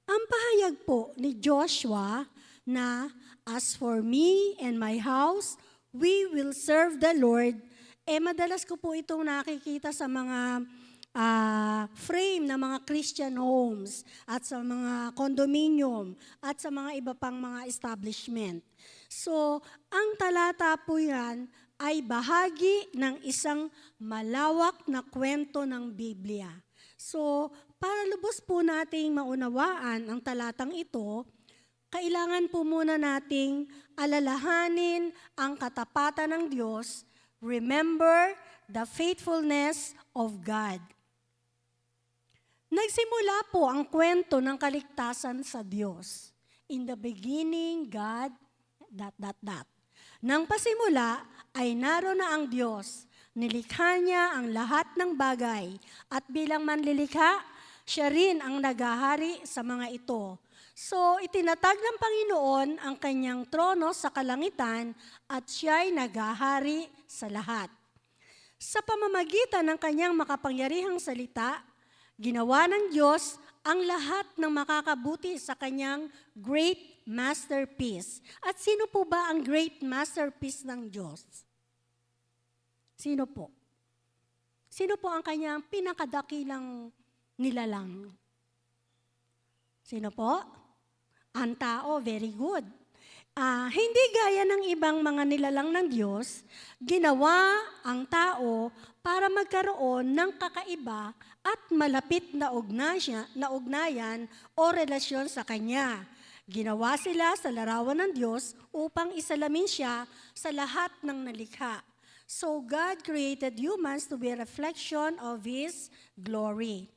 Ang pahayag po ni Joshua na, as for me and my house, we will serve the Lord, madalas ko po itong nakikita sa mga frame ng mga Christian homes at sa mga condominium at sa mga iba pang mga establishment. So, ang talata po yan ay bahagi ng isang malawak na kwento ng Biblia. So, para lubos po nating maunawaan ang talatang ito, kailangan po muna nating alalahanin ang katapatan ng Diyos. Remember the faithfulness of God. Nagsimula po ang kwento ng kaligtasan sa Diyos. In the beginning, God, ... Nang pasimula ay naroon na ang Diyos. Nilikha niya ang lahat ng bagay at bilang manlilikha, siya rin ang naghahari sa mga ito. So, itinatag ng Panginoon ang kanyang trono sa kalangitan at siya'y naghahari sa lahat. Sa pamamagitan ng kanyang makapangyarihang salita, ginawa ng Diyos ang lahat ng makakabuti sa kanyang great masterpiece. At sino po ba ang great masterpiece ng Diyos? Sino po? Sino po ang kanyang pinakadakilang nilalang? Sino po? Ang tao, very good. Hindi gaya ng ibang mga nilalang ng Diyos, ginawa ang tao para magkaroon ng kakaiba at malapit na ugnayan o relasyon sa Kanya. Ginawa sila sa larawan ng Diyos upang isalamin siya sa lahat ng nalikha. So God created humans to be a reflection of His glory.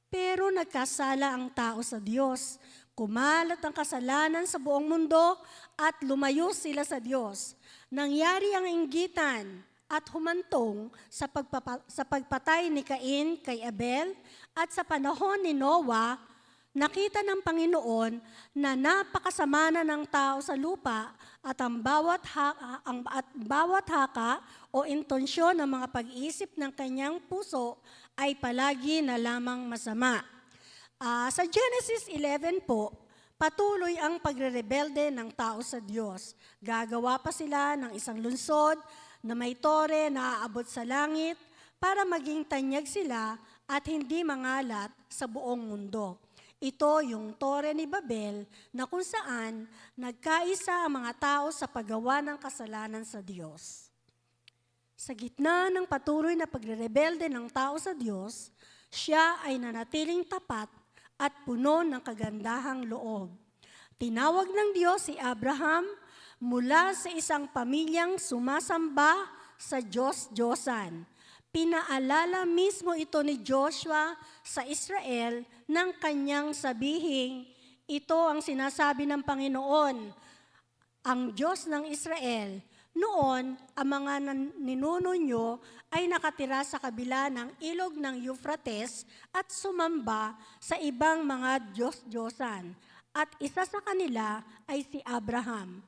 Pero nagkasala ang tao sa Diyos. Kumalat ang kasalanan sa buong mundo at lumayo sila sa Diyos. Nangyari ang inggitan at humantong sa pagpatay ni Cain kay Abel at sa panahon ni Noah, nakita ng Panginoon na napakasama na ng tao sa lupa at ang bawat haka o intensyon ng mga pag-iisip ng kanyang puso ay palagi na lamang masama. Sa Genesis 11 po, patuloy ang pagrerebelde ng tao sa Diyos. Gagawa pa sila ng isang lungsod na may tore na aabot sa langit para maging tanyag sila at hindi mangalat sa buong mundo. Ito yung tore ni Babel na kung saan nagkaisa ang mga tao sa paggawa ng kasalanan sa Diyos. Sa gitna ng patuloy na pagrerebelde ng tao sa Diyos, siya ay nanatiling tapat at puno ng kagandahang loob. Tinawag ng Diyos si Abraham mula sa isang pamilyang sumasamba sa Diyos-Diyosan. Pinaalala mismo ito ni Joshua sa Israel ng kanyang sabihing, ito ang sinasabi ng Panginoon, ang Diyos ng Israel. Noon, ang mga ninuno nyo ay nakatira sa kabila ng ilog ng Euphrates at sumamba sa ibang mga Diyos-Diyosan. At isa sa kanila ay si Abraham.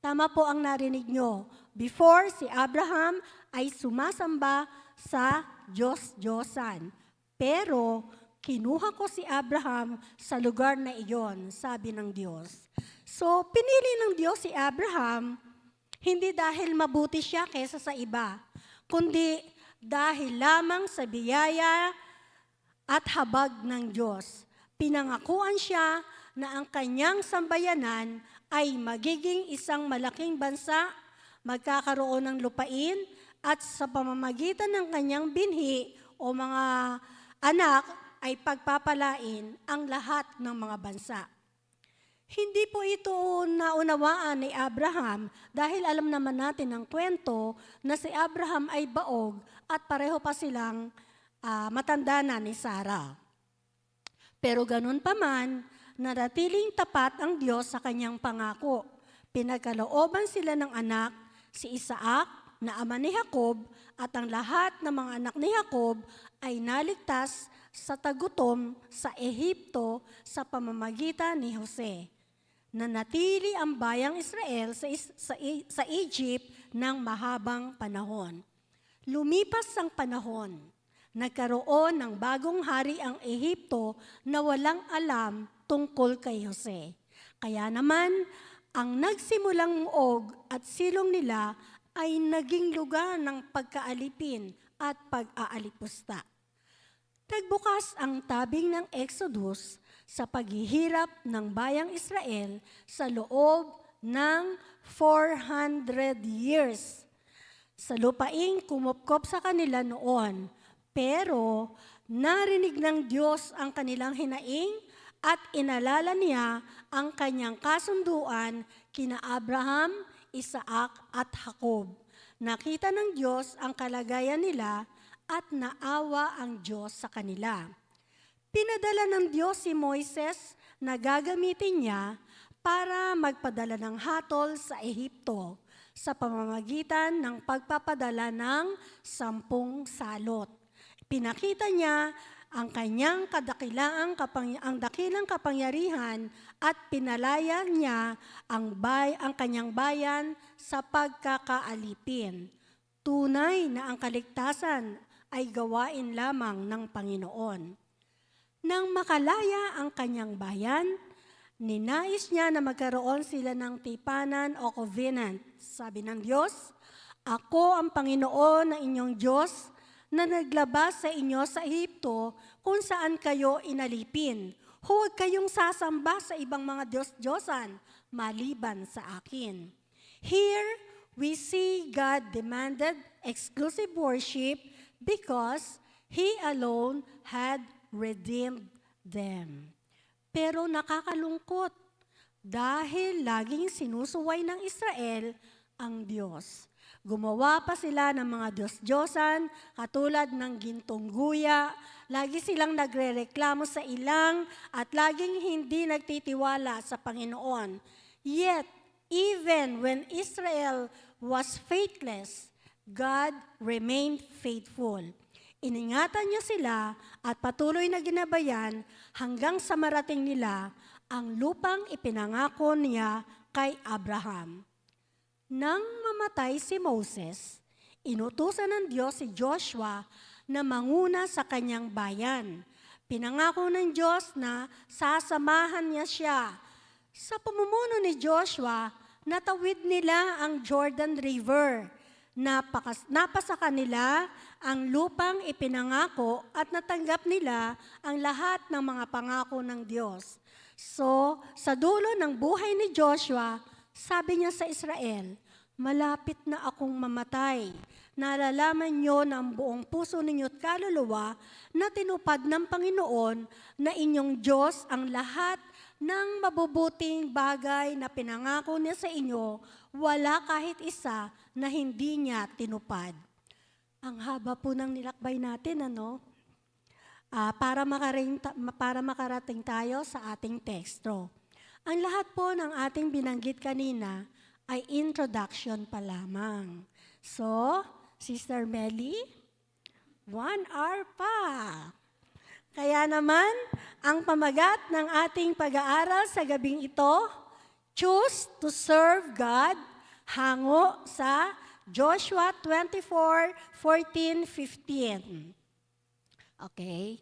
Tama po ang narinig nyo. Before, si Abraham ay sumasamba sa Diyos-Diyosan. Pero, kinuha ko si Abraham sa lugar na iyon, sabi ng Diyos. So, pinili ng Diyos si Abraham, hindi dahil mabuti siya kaysa sa iba, kundi dahil lamang sa biyaya at habag ng Diyos. Pinangakuan siya na ang kanyang sambayanan ay magiging isang malaking bansa, magkakaroon ng lupain, at sa pamamagitan ng kanyang binhi o mga anak ay pagpapalain ang lahat ng mga bansa. Hindi po ito naunawaan ni Abraham dahil alam naman natin ang kwento na si Abraham ay baog at pareho pa silang matanda na ni Sarah. Pero ganun pa man, naratiling tapat ang Diyos sa kanyang pangako. Pinagkalooban sila ng anak, si Isaac, na ama ni Jacob, at ang lahat ng mga anak ni Jacob ay naligtas sa tagutom sa Ehipto sa pamamagitan ni Jose. Nanatili ang bayang Israel sa Egypt ng mahabang panahon. Lumipas ang panahon, nagkaroon ng bagong hari ang Ehipto na walang alam tungkol kay Jose. Kaya naman, ang nagsimulang muog at silong nila ay naging lugar ng pagkaalipin at pag-aalipusta. Nagbukas ang tabing ng Exodus sa paghihirap ng bayang Israel sa loob ng 400 years. Sa lupaing kumupkop sa kanila noon, pero narinig ng Diyos ang kanilang hinaing at inalala niya ang kanyang kasunduan kina Abraham, Isaac at Jacob. Nakita ng Diyos ang kalagayan nila at naawa ang Diyos sa kanila. Pinadala ng Diyos si Moises na gagamitin niya para magpadala ng hatol sa Ehipto sa pamamagitan ng pagpapadala ng 10 salot. Pinakita niya ang kanyang ang dakilang kapangyarihan at pinalaya niya ang kanyang bayan sa pagkakaalipin. Tunay na ang kaligtasan ay gawain lamang ng Panginoon. Nang makalaya ang kanyang bayan, ninais niya na magkaroon sila ng tipanan o covenant. Sabi ng Diyos, ako ang Panginoon ng inyong Diyos na naglabas sa inyo sa Ehipto kung saan kayo inalipin. Huwag kayong sasamba sa ibang mga Diyos-Diyosan maliban sa akin. Here, we see God demanded exclusive worship because He alone had redeemed them. Pero nakakalungkot dahil laging sinusuway ng Israel ang Diyos. Gumawa pa sila ng mga Diyos-Diyosan katulad ng gintong guya, lagi silang nagrereklamo sa ilang at laging hindi nagtitiwala sa Panginoon. Yet, even when Israel was faithless, God remained faithful. Iningatan niya sila at patuloy na ginabayan hanggang sa marating nila ang lupang ipinangako niya kay Abraham. Nang mamatay si Moses, inutusan ng Diyos si Joshua na manguna sa kanyang bayan. Pinangako ng Diyos na sasamahan niya siya. Sa pamumuno ni Joshua, natawid nila ang Jordan River. Napasa kanila ang lupang ipinangako at natanggap nila ang lahat ng mga pangako ng Diyos. So, sa dulo ng buhay ni Joshua, sabi niya sa Israel, malapit na akong mamatay. Nalalaman nyo ng buong puso ninyo at kaluluwa na tinupad ng Panginoon na inyong Diyos ang lahat ng mabubuting bagay na pinangako niya sa inyo, wala kahit isa na hindi niya tinupad. Ang haba po ng nilakbay natin, ano? Para makarating tayo sa ating teksto. Ang lahat po ng ating binanggit kanina ay introduction pa lamang. So, Sister Melly, 1 hour pa. Kaya naman, ang pamagat ng ating pag-aaral sa gabing ito, Choose to Serve God, hango sa Joshua 24:14-15. Okay?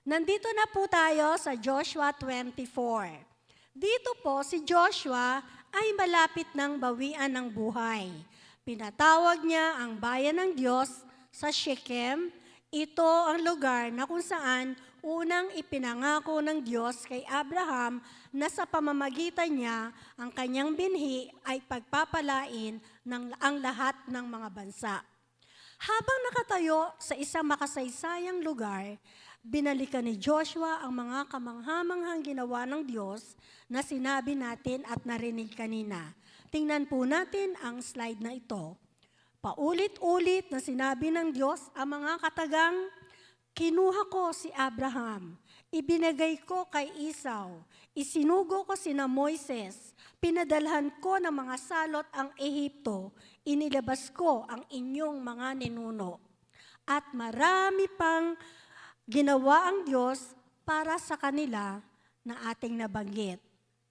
Nandito na po tayo sa Joshua 24. Dito po si Joshua ay malapit ng bawian ng buhay. Pinatawag niya ang bayan ng Diyos sa Shechem. Ito ang lugar na kung saan unang ipinangako ng Diyos kay Abraham na sa pamamagitan niya ang kanyang binhi ay pagpapalain ang lahat ng mga bansa. Habang nakatayo sa isang makasaysayang lugar, binalikan ni Joshua ang mga kamanghamanghang ginawa ng Diyos na sinabi natin at narinig kanina. Tingnan po natin ang slide na ito. Paulit-ulit na sinabi ng Diyos ang mga katagang, kinuha ko si Abraham, ibinigay ko kay Esau, isinugo ko sina Moises, pinadalhan ko ng mga salot ang Ehipto, inilabas ko ang inyong mga ninuno. At marami pang ginawa ang Diyos para sa kanila na ating nabanggit.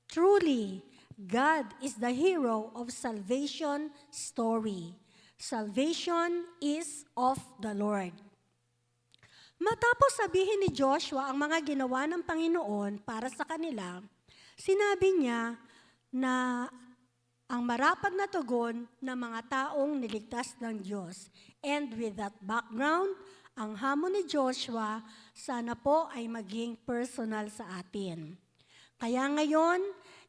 Truly, God is the hero of salvation story. Salvation is of the Lord. Matapos sabihin ni Joshua ang mga ginawa ng Panginoon para sa kanila, sinabi niya na ang marapat na tugon ng mga taong niligtas ng Diyos. And with that background, ang hamon ni Joshua, sana po ay maging personal sa atin. Kaya ngayon,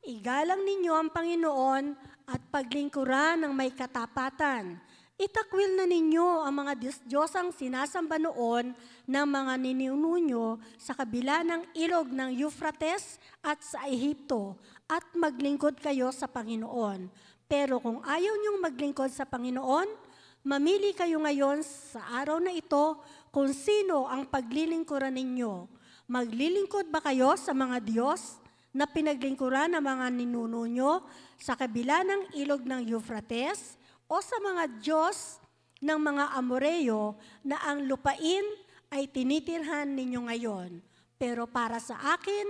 igalang ninyo ang Panginoon at paglingkuran ng may katapatan. Itakwil na ninyo ang mga Diyos-Diyosang sinasamba noon ng mga ninuno nyo sa kabila ng ilog ng Euphrates at sa Ehipto at maglingkod kayo sa Panginoon. Pero kung ayaw niyong maglingkod sa Panginoon, mamili kayo ngayon sa araw na ito kung sino ang paglilingkuran ninyo. Maglilingkod ba kayo sa mga Diyos na pinaglingkuran ng mga ninuno nyo sa kabila ng ilog ng Euphrates o sa mga Diyos ng mga Amoreo na ang lupain ay tinitirhan ninyo ngayon? Pero para sa akin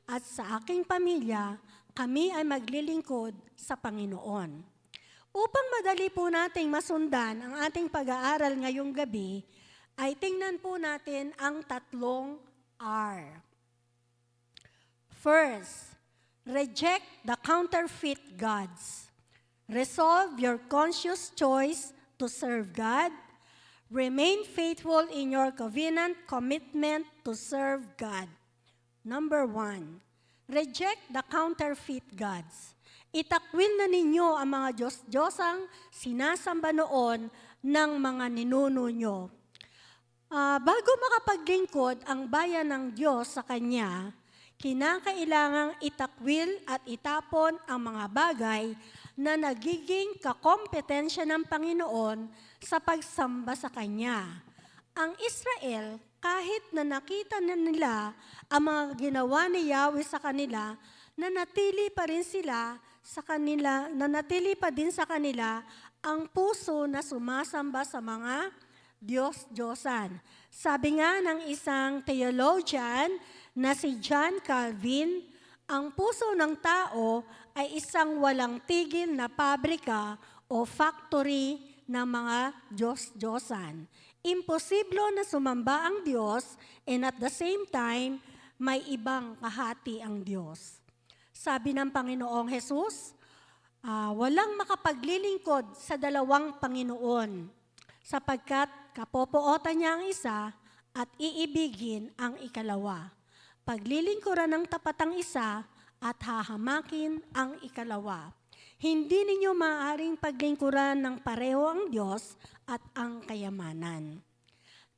at sa aking pamilya, kami ay maglilingkod sa Panginoon. Upang madali po nating masundan ang ating pag-aaral ngayong gabi, ay tingnan po natin ang tatlong R. First, reject the counterfeit gods. Resolve your conscious choice to serve God. Remain faithful in your covenant commitment to serve God. Number 1, reject the counterfeit gods. Itakwil na ninyo ang mga Diyos-Diyosang sinasamba noon ng mga ninuno nyo. Bago makapaglingkod ang bayan ng Diyos sa Kanya, kinakailangang itakwil at itapon ang mga bagay na nagiging kakompetensya ng Panginoon sa pagsamba sa Kanya. Ang Israel, kahit na nakita na nila ang mga ginawa ni Yahweh sa kanila, nanatili pa din sa kanila ang puso na sumasamba sa mga Diyos-Diyosan. Sabi nga ng isang theologian na si John Calvin, ang puso ng tao ay isang walang tigil na pabrika o factory ng mga Diyos-Diyosan. Imposible na sumamba ang Diyos and at the same time, may ibang kahati ang Diyos. Sabi ng Panginoong Jesus, walang makapaglilingkod sa dalawang Panginoon, sapagkat kapopootan niya ang isa at iibigin ang ikalawa. Paglilingkuran ng tapat ang isa at hahamakin ang ikalawa. hindi ninyo maaaring paglingkuran ng pareho ang Diyos at ang kayamanan.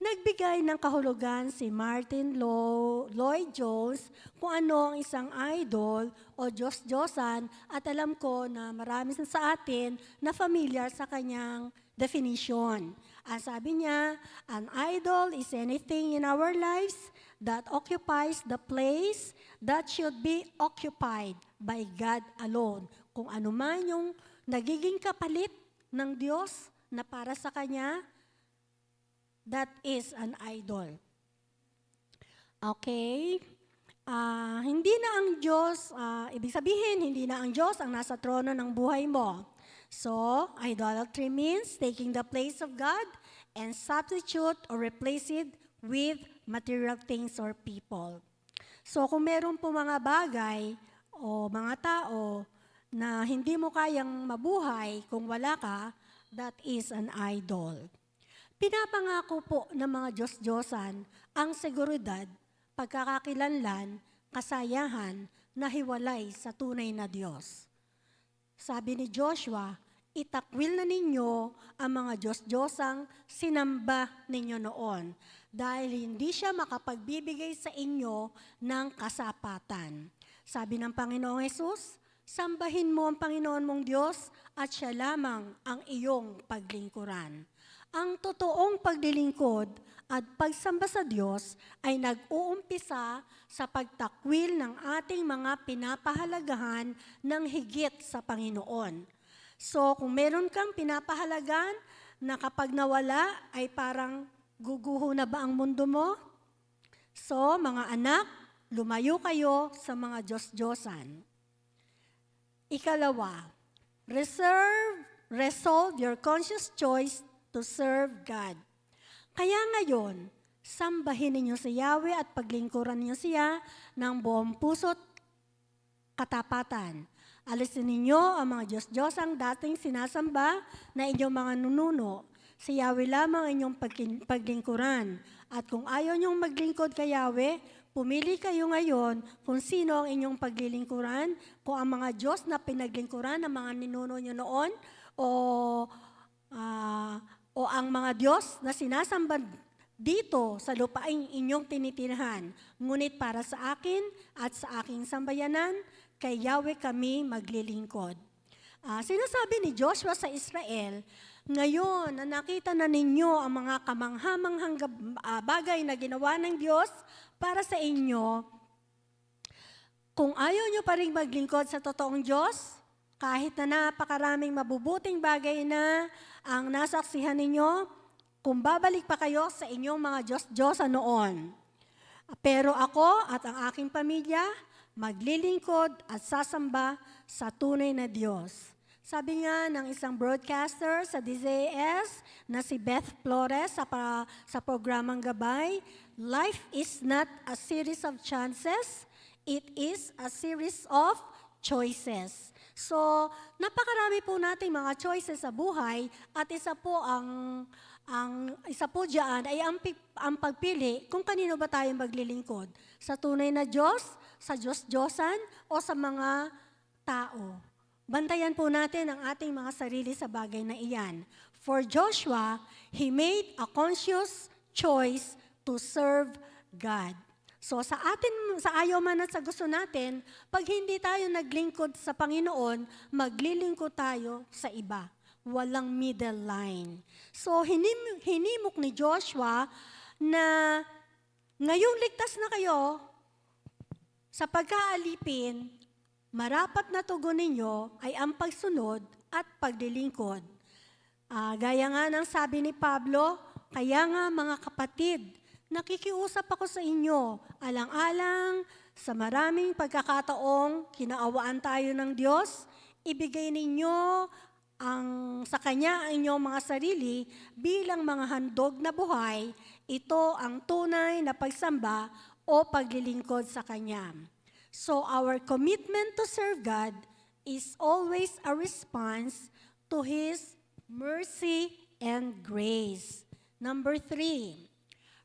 Nagbigay ng kahulugan si Martin Lloyd Jones kung ano ang isang idol o Diyos-Diyosan, at alam ko na marami sa atin na familiar sa kanyang definition. Ang sabi niya, an idol is anything in our lives that occupies the place that should be occupied by God alone. Kung ano man yung nagiging kapalit ng Diyos na para sa Kanya, that is an idol. Okay? Hindi na ang Diyos, ibig sabihin, hindi na ang Diyos ang nasa trono ng buhay mo. So, idolatry means taking the place of God and substitute or replace it with material things or people. So, kung meron po mga bagay o mga tao na hindi mo kayang mabuhay kung wala ka, that is an idol. Pinapangako po ng mga Diyos-Diyosan ang seguridad, pagkakakilanlan, kasayahan na hiwalay sa tunay na Diyos. Sabi ni Joshua, itakwil na ninyo ang mga Diyos-Diyosang sinamba ninyo noon dahil hindi siya makapagbibigay sa inyo ng kasapatan. Sabi ng Panginoong Hesus, sambahin mo ang Panginoon mong Diyos at siya lamang ang iyong paglingkuran. Ang totoong paglilingkod at pagsamba sa Diyos ay nag-uumpisa sa pagtakwil ng ating mga pinapahalagahan ng higit sa Panginoon. So kung meron kang pinapahalagahan na kapag nawala ay parang guguho na ba ang mundo mo? So mga anak, lumayo kayo sa mga Diyos-Diyosan. Ikalawa, resolve your conscious choice to serve God. Kaya ngayon, sambahin ninyo si Yahweh at paglingkuran ninyo siya ng buong puso't katapatan. Alisin ninyo ang mga Diyos-Diyosang dating sinasamba na inyong mga nununo. Si Yahweh lamang ang inyong paglingkuran. At kung ayaw niyong maglingkod kay Yahweh, pumili kayo ngayon kung sino ang inyong paglilingkuran, kung ang mga Diyos na pinaglingkuran ng mga ninuno nyo noon, o ang mga Diyos na sinasamba dito sa lupaing inyong tinitirahan. Ngunit para sa akin at sa aking sambayanan, kay Yahweh kami maglilingkod. Sinasabi ni Joshua sa Israel, ngayon na nakita na ninyo ang mga kamanghamanghang bagay na ginawa ng Diyos para sa inyo, kung ayaw nyo pa rin maglingkod sa totoong Diyos, kahit na napakaraming mabubuting bagay na ang nasaksihan ninyo, kung babalik pa kayo sa inyong mga Diyos-Diyosan noon. Pero ako at ang aking pamilya, maglilingkod at sasamba sa tunay na Diyos. Sabi nga ng isang broadcaster sa DZAS na si Beth Flores sa programang Gabay, life is not a series of chances, it is a series of choices. So, napakarami po nating mga choices sa buhay at isa po diyan ay ang pagpili kung kanino ba tayo maglilingkod. Sa tunay na Diyos, sa Diyos-Diyosan o sa mga tao. Bantayan po natin ang ating mga sarili sa bagay na iyan. For Joshua, he made a conscious choice to serve God. So sa ayaw man at sa gusto natin, pag hindi tayo naglingkod sa Panginoon, maglilingkod tayo sa iba. Walang middle line. So hinimok ni Joshua na ngayong ligtas na kayo, sa pagkaalipin, marapat na tugon ninyo ay ang pagsunod at paglilingkod. Gaya nga ng sabi ni Pablo, kaya nga mga kapatid, nakikiusap ako sa inyo, alang-alang sa maraming pagkakataong kinaawaan tayo ng Diyos, ibigay ninyo sa Kanya ang inyong mga sarili bilang mga handog na buhay, ito ang tunay na pagsamba o paglilingkod sa Kanya. So our commitment to serve God is always a response to His mercy and grace. Number 3,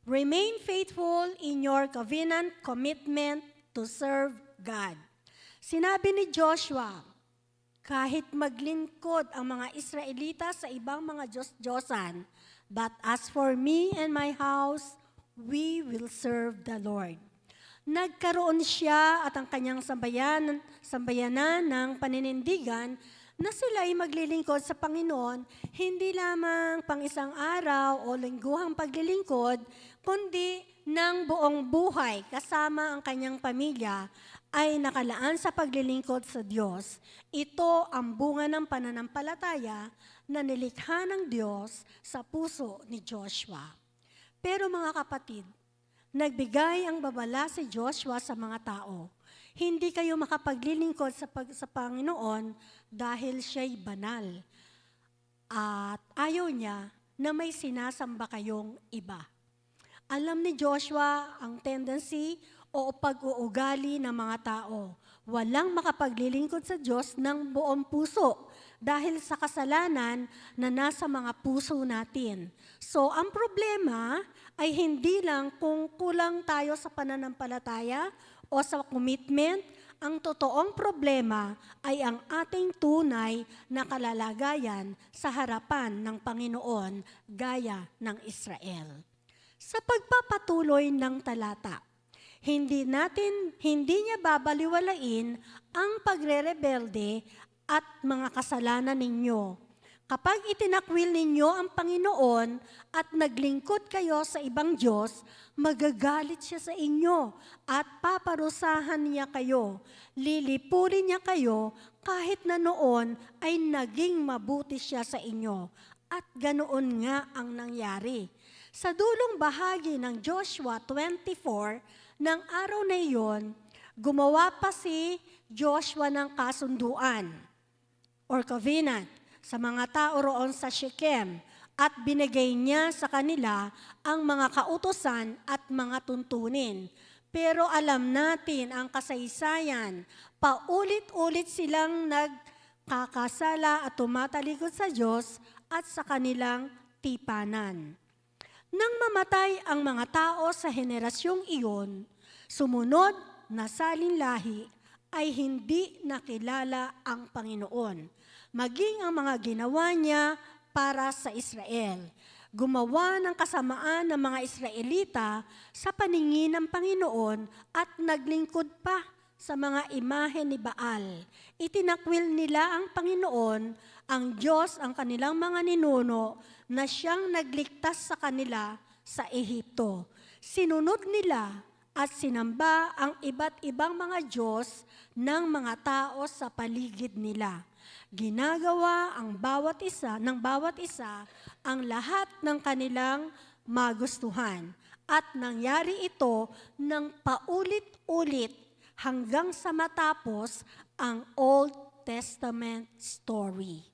remain faithful in your covenant commitment to serve God. Sinabi ni Joshua, kahit maglingkod ang mga Israelita sa ibang mga Diyos-Diyosan. But as for me and my house, we will serve the Lord. Nagkaroon siya at ang kanyang sambayanan ng paninindigan na sila ay maglilingkod sa Panginoon, hindi lamang pang isang araw o lingguhang paglilingkod, kundi ng buong buhay kasama ang kanyang pamilya ay nakalaan sa paglilingkod sa Diyos. Ito ang bunga ng pananampalataya na nilikha ng Diyos sa puso ni Joshua. Pero mga kapatid, nagbigay ang babala si Joshua sa mga tao. Hindi kayo makapaglilingkod sa Panginoon dahil siya'y banal. At ayaw niya na may sinasamba kayong iba. Alam ni Joshua ang tendency o pag-uugali ng mga tao. Walang makapaglilingkod sa Diyos ng buong puso dahil sa kasalanan na nasa mga puso natin. So, ang problema ay hindi lang kung kulang tayo sa pananampalataya o sa commitment. Ang totoong problema ay ang ating tunay na kalalagayan sa harapan ng Panginoon gaya ng Israel. Sa pagpapatuloy ng talata, hindi niya babaliwalain ang pagrerebelde at mga kasalanan ninyo. Kapag itinakwil ninyo ang Panginoon at naglingkod kayo sa ibang Diyos, magagalit siya sa inyo at paparusahan niya kayo. Lilipurin niya kayo kahit na noon ay naging mabuti siya sa inyo. At ganoon nga ang nangyari. Sa dulong bahagi ng Joshua 24, ng araw na iyon, gumawa pa si Joshua ng kasunduan or covenant sa mga tao roon sa Shechem at binigay niya sa kanila ang mga kautusan at mga tuntunin. Pero alam natin ang kasaysayan, paulit-ulit silang nagkakasala at tumatalikod sa Diyos at sa kanilang tipanan. Nang mamatay ang mga tao sa henerasyong iyon, sumunod na salinlahi ay hindi nakilala ang Panginoon, maging ang mga ginawa niya para sa Israel. Gumawa ng kasamaan ng mga Israelita sa paningin ng Panginoon at naglingkod pa sa mga imahe ni Baal. Itinakwil nila ang Panginoon, ang Diyos ang kanilang mga ninuno, na siyang nagligtas sa kanila sa Ehipto. Sinunod nila at sinamba ang iba't ibang mga Diyos ng mga tao sa paligid nila. Ginagawa ng bawat isa ang lahat ng kanilang magustuhan. At nangyari ito ng paulit-ulit hanggang sa matapos ang Old Testament story.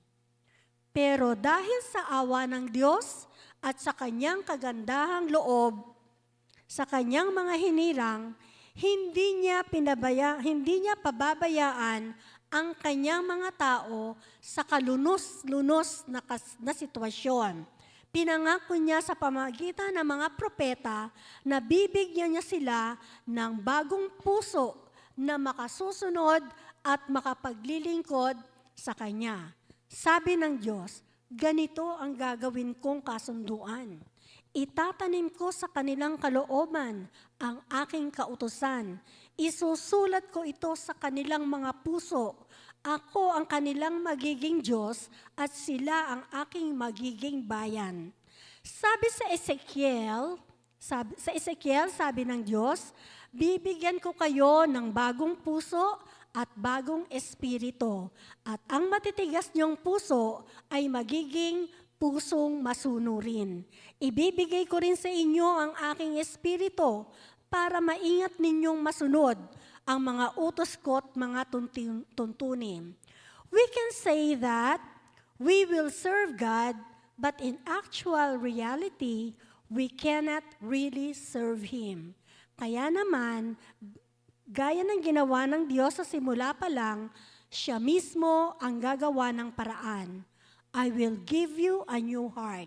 Pero dahil sa awa ng Diyos at sa kanyang kagandahang loob, sa kanyang mga hinirang, hindi niya pababayaan ang kanyang mga tao sa kalunos-lunos na sitwasyon. Pinangako niya sa pamagitan ng mga propeta na bibigyan niya sila ng bagong puso na makasusunod at makapaglilingkod sa Kanya. Sabi ng Diyos, ganito ang gagawin kong kasunduan. Itatanim ko sa kanilang kalooban ang aking kautusan. Isusulat ko ito sa kanilang mga puso. Ako ang kanilang magiging Diyos at sila ang aking magiging bayan. Sabi sa Ezekiel, sabi ng Diyos, bibigyan ko kayo ng bagong puso at bagong espiritu. At ang matitigas niyong puso ay magiging pusong masunurin. Ibibigay ko rin sa inyo ang aking espiritu para maingat ninyong masunod ang mga utos ko at mga tuntunin. We can say that we will serve God, but in actual reality, we cannot really serve Him. Kaya naman, gaya ng ginawa ng Diyos sa simula pa lang, siya mismo ang gagawa ng paraan. I will give you a new heart.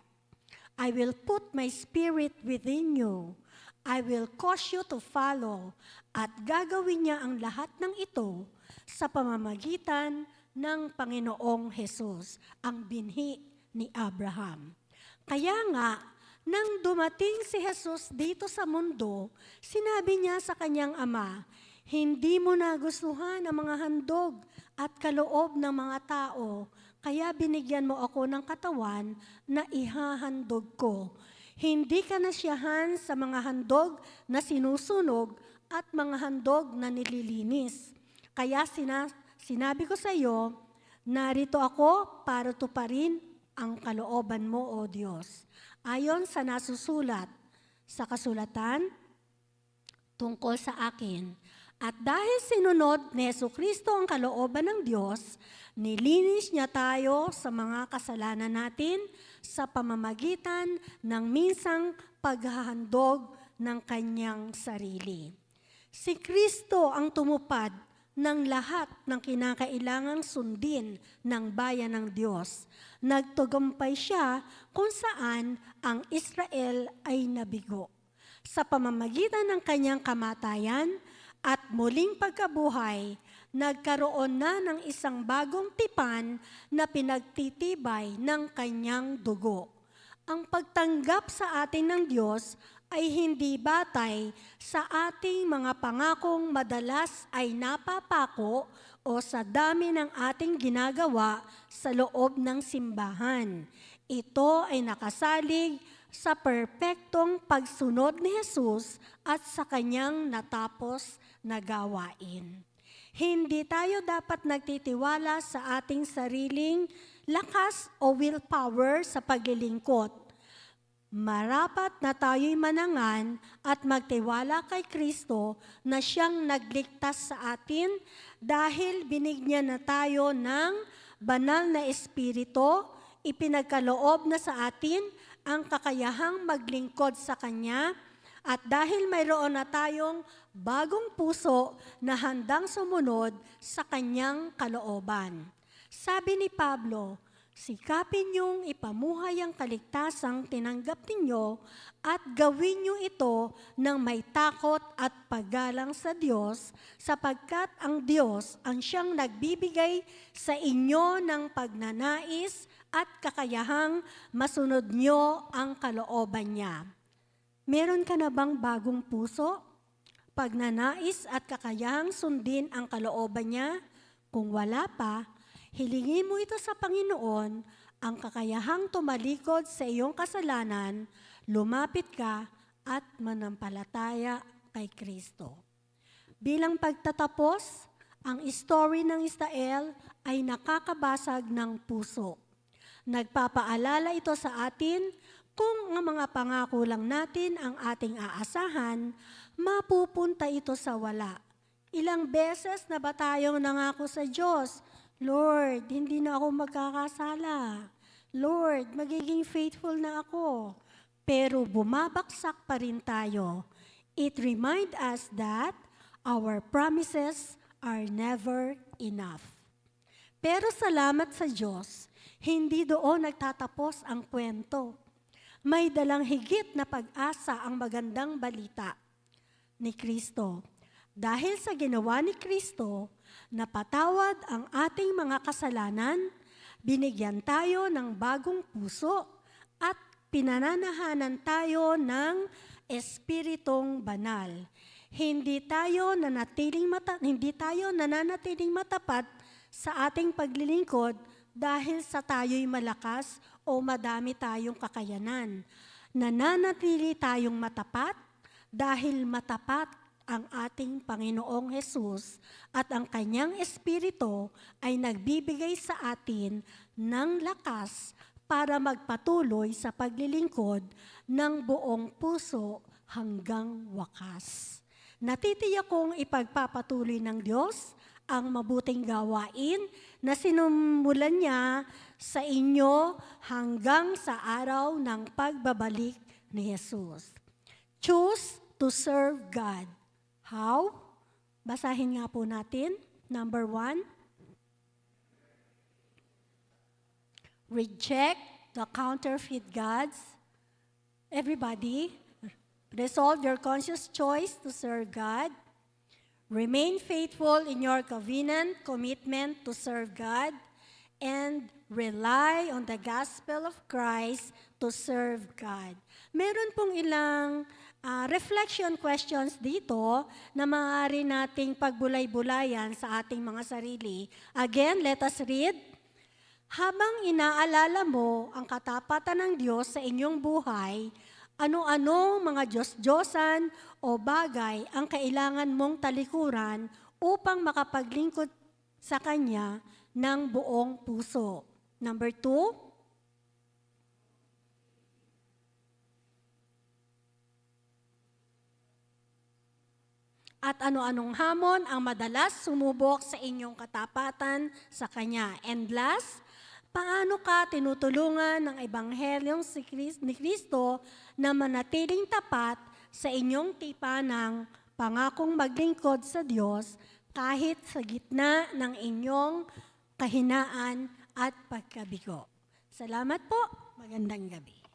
I will put my spirit within you. I will cause you to follow. At gagawin niya ang lahat ng ito sa pamamagitan ng Panginoong Hesus, ang binhi ni Abraham. Kaya nga, nang dumating si Jesus dito sa mundo, sinabi niya sa kanyang ama, hindi mo nagustuhan ang mga handog at kaloob ng mga tao, kaya binigyan mo ako ng katawan na ihahandog ko. Hindi ka nasyahan sa mga handog na sinusunog at mga handog na nililinis. Kaya sinabi ko sa iyo, narito ako para tuparin ang kalooban mo, O Diyos. Ayon sa nasusulat sa kasulatan tungkol sa akin. At dahil sinunod ni Jesucristo ang kalooban ng Diyos, nilinis niya tayo sa mga kasalanan natin sa pamamagitan ng minsang paghahandog ng kanyang sarili. Si Kristo ang tumupad ng lahat ng kinakailangang sundin ng bayan ng Diyos. Nagtagumpay siya kung saan ang Israel ay nabigo. Sa pamamagitan ng kanyang kamatayan at muling pagkabuhay, nagkaroon na ng isang bagong tipan na pinagtitibay ng kanyang dugo. Ang pagtanggap sa atin ng Diyos ay hindi batay sa ating mga pangakong madalas ay napapako o sa dami ng ating ginagawa sa loob ng simbahan. Ito ay nakasalig sa perpektong pagsunod ni Jesus at sa kanyang natapos na gawain. Hindi tayo dapat nagtitiwala sa ating sariling lakas o willpower sa paglilingkod. Marapat na tayo'y manangan at magtiwala kay Kristo na siyang nagligtas sa atin dahil binigyan na tayo ng banal na espiritu, ipinagkaloob na sa atin ang kakayahang maglingkod sa Kanya, at dahil mayroon na tayong bagong puso na handang sumunod sa Kanyang kalooban. Sabi ni Pablo, sikapin niyong ipamuhay ang kaligtasang tinanggap ninyo at gawin niyo ito ng may takot at paggalang sa Diyos, sapagkat ang Diyos ang siyang nagbibigay sa inyo ng pagnanais at kakayahang masunod niyo ang kalooban niya. Meron ka na bang bagong puso? Pagnanais at kakayahang sundin ang kalooban niya? Kung wala pa, hilingin mo ito sa Panginoon, ang kakayahang tumalikod sa iyong kasalanan, lumapit ka at manampalataya kay Kristo. Bilang pagtatapos, ang story ng Israel ay nakakabasag ng puso. Nagpapaalala ito sa atin kung ang mga pangako lang natin ang ating aasahan, mapupunta ito sa wala. Ilang beses na ba tayong nangako sa Diyos, Lord, hindi na ako magkakasala. Lord, magiging faithful na ako. Pero bumabaksak pa rin tayo. It reminds us that our promises are never enough. Pero salamat sa Diyos, hindi doon nagtatapos ang kwento. May dalang higit na pag-asa ang magandang balita ni Kristo. Dahil sa ginawa ni Kristo, napatawad ang ating mga kasalanan, binigyan tayo ng bagong puso, at pinananahanan tayo ng Espiritong Banal. Hindi tayo nananatiling matapat sa ating paglilingkod dahil sa tayo'y malakas o madami tayong kakayanan. Nananatili tayong matapat dahil matapat ang ating Panginoong Hesus at ang Kanyang Espiritu ay nagbibigay sa atin ng lakas para magpatuloy sa paglilingkod ng buong puso hanggang wakas. Natitiyak kong ipagpapatuloy ng Diyos ang mabuting gawain na sinumulan niya sa inyo hanggang sa araw ng pagbabalik ni Jesus. Choose to serve God. How? Basahin nga po natin. Number 1. Reject the counterfeit gods. Everybody, resolve your conscious choice to serve God. remain faithful in your covenant commitment to serve God, and rely on the gospel of Christ to serve God. Meron pong ilang reflection questions dito na maaari nating pagbulay-bulayan sa ating mga sarili. Again, let us read. Habang inaalala mo ang katapatan ng Diyos sa inyong buhay, ano-ano mga Diyos-Diyosan o bagay ang kailangan mong talikuran upang makapaglingkod sa Kanya ng buong puso. Number 2, at ano-anong hamon ang madalas sumubok sa inyong katapatan sa Kanya. And last, paano ka tinutulungan ng Ebanghelyong ni Kristo na manatiling tapat sa inyong tipanang pangakong maglingkod sa Diyos kahit sa gitna ng inyong kahinaan at pagkabigo. Salamat po. Magandang gabi.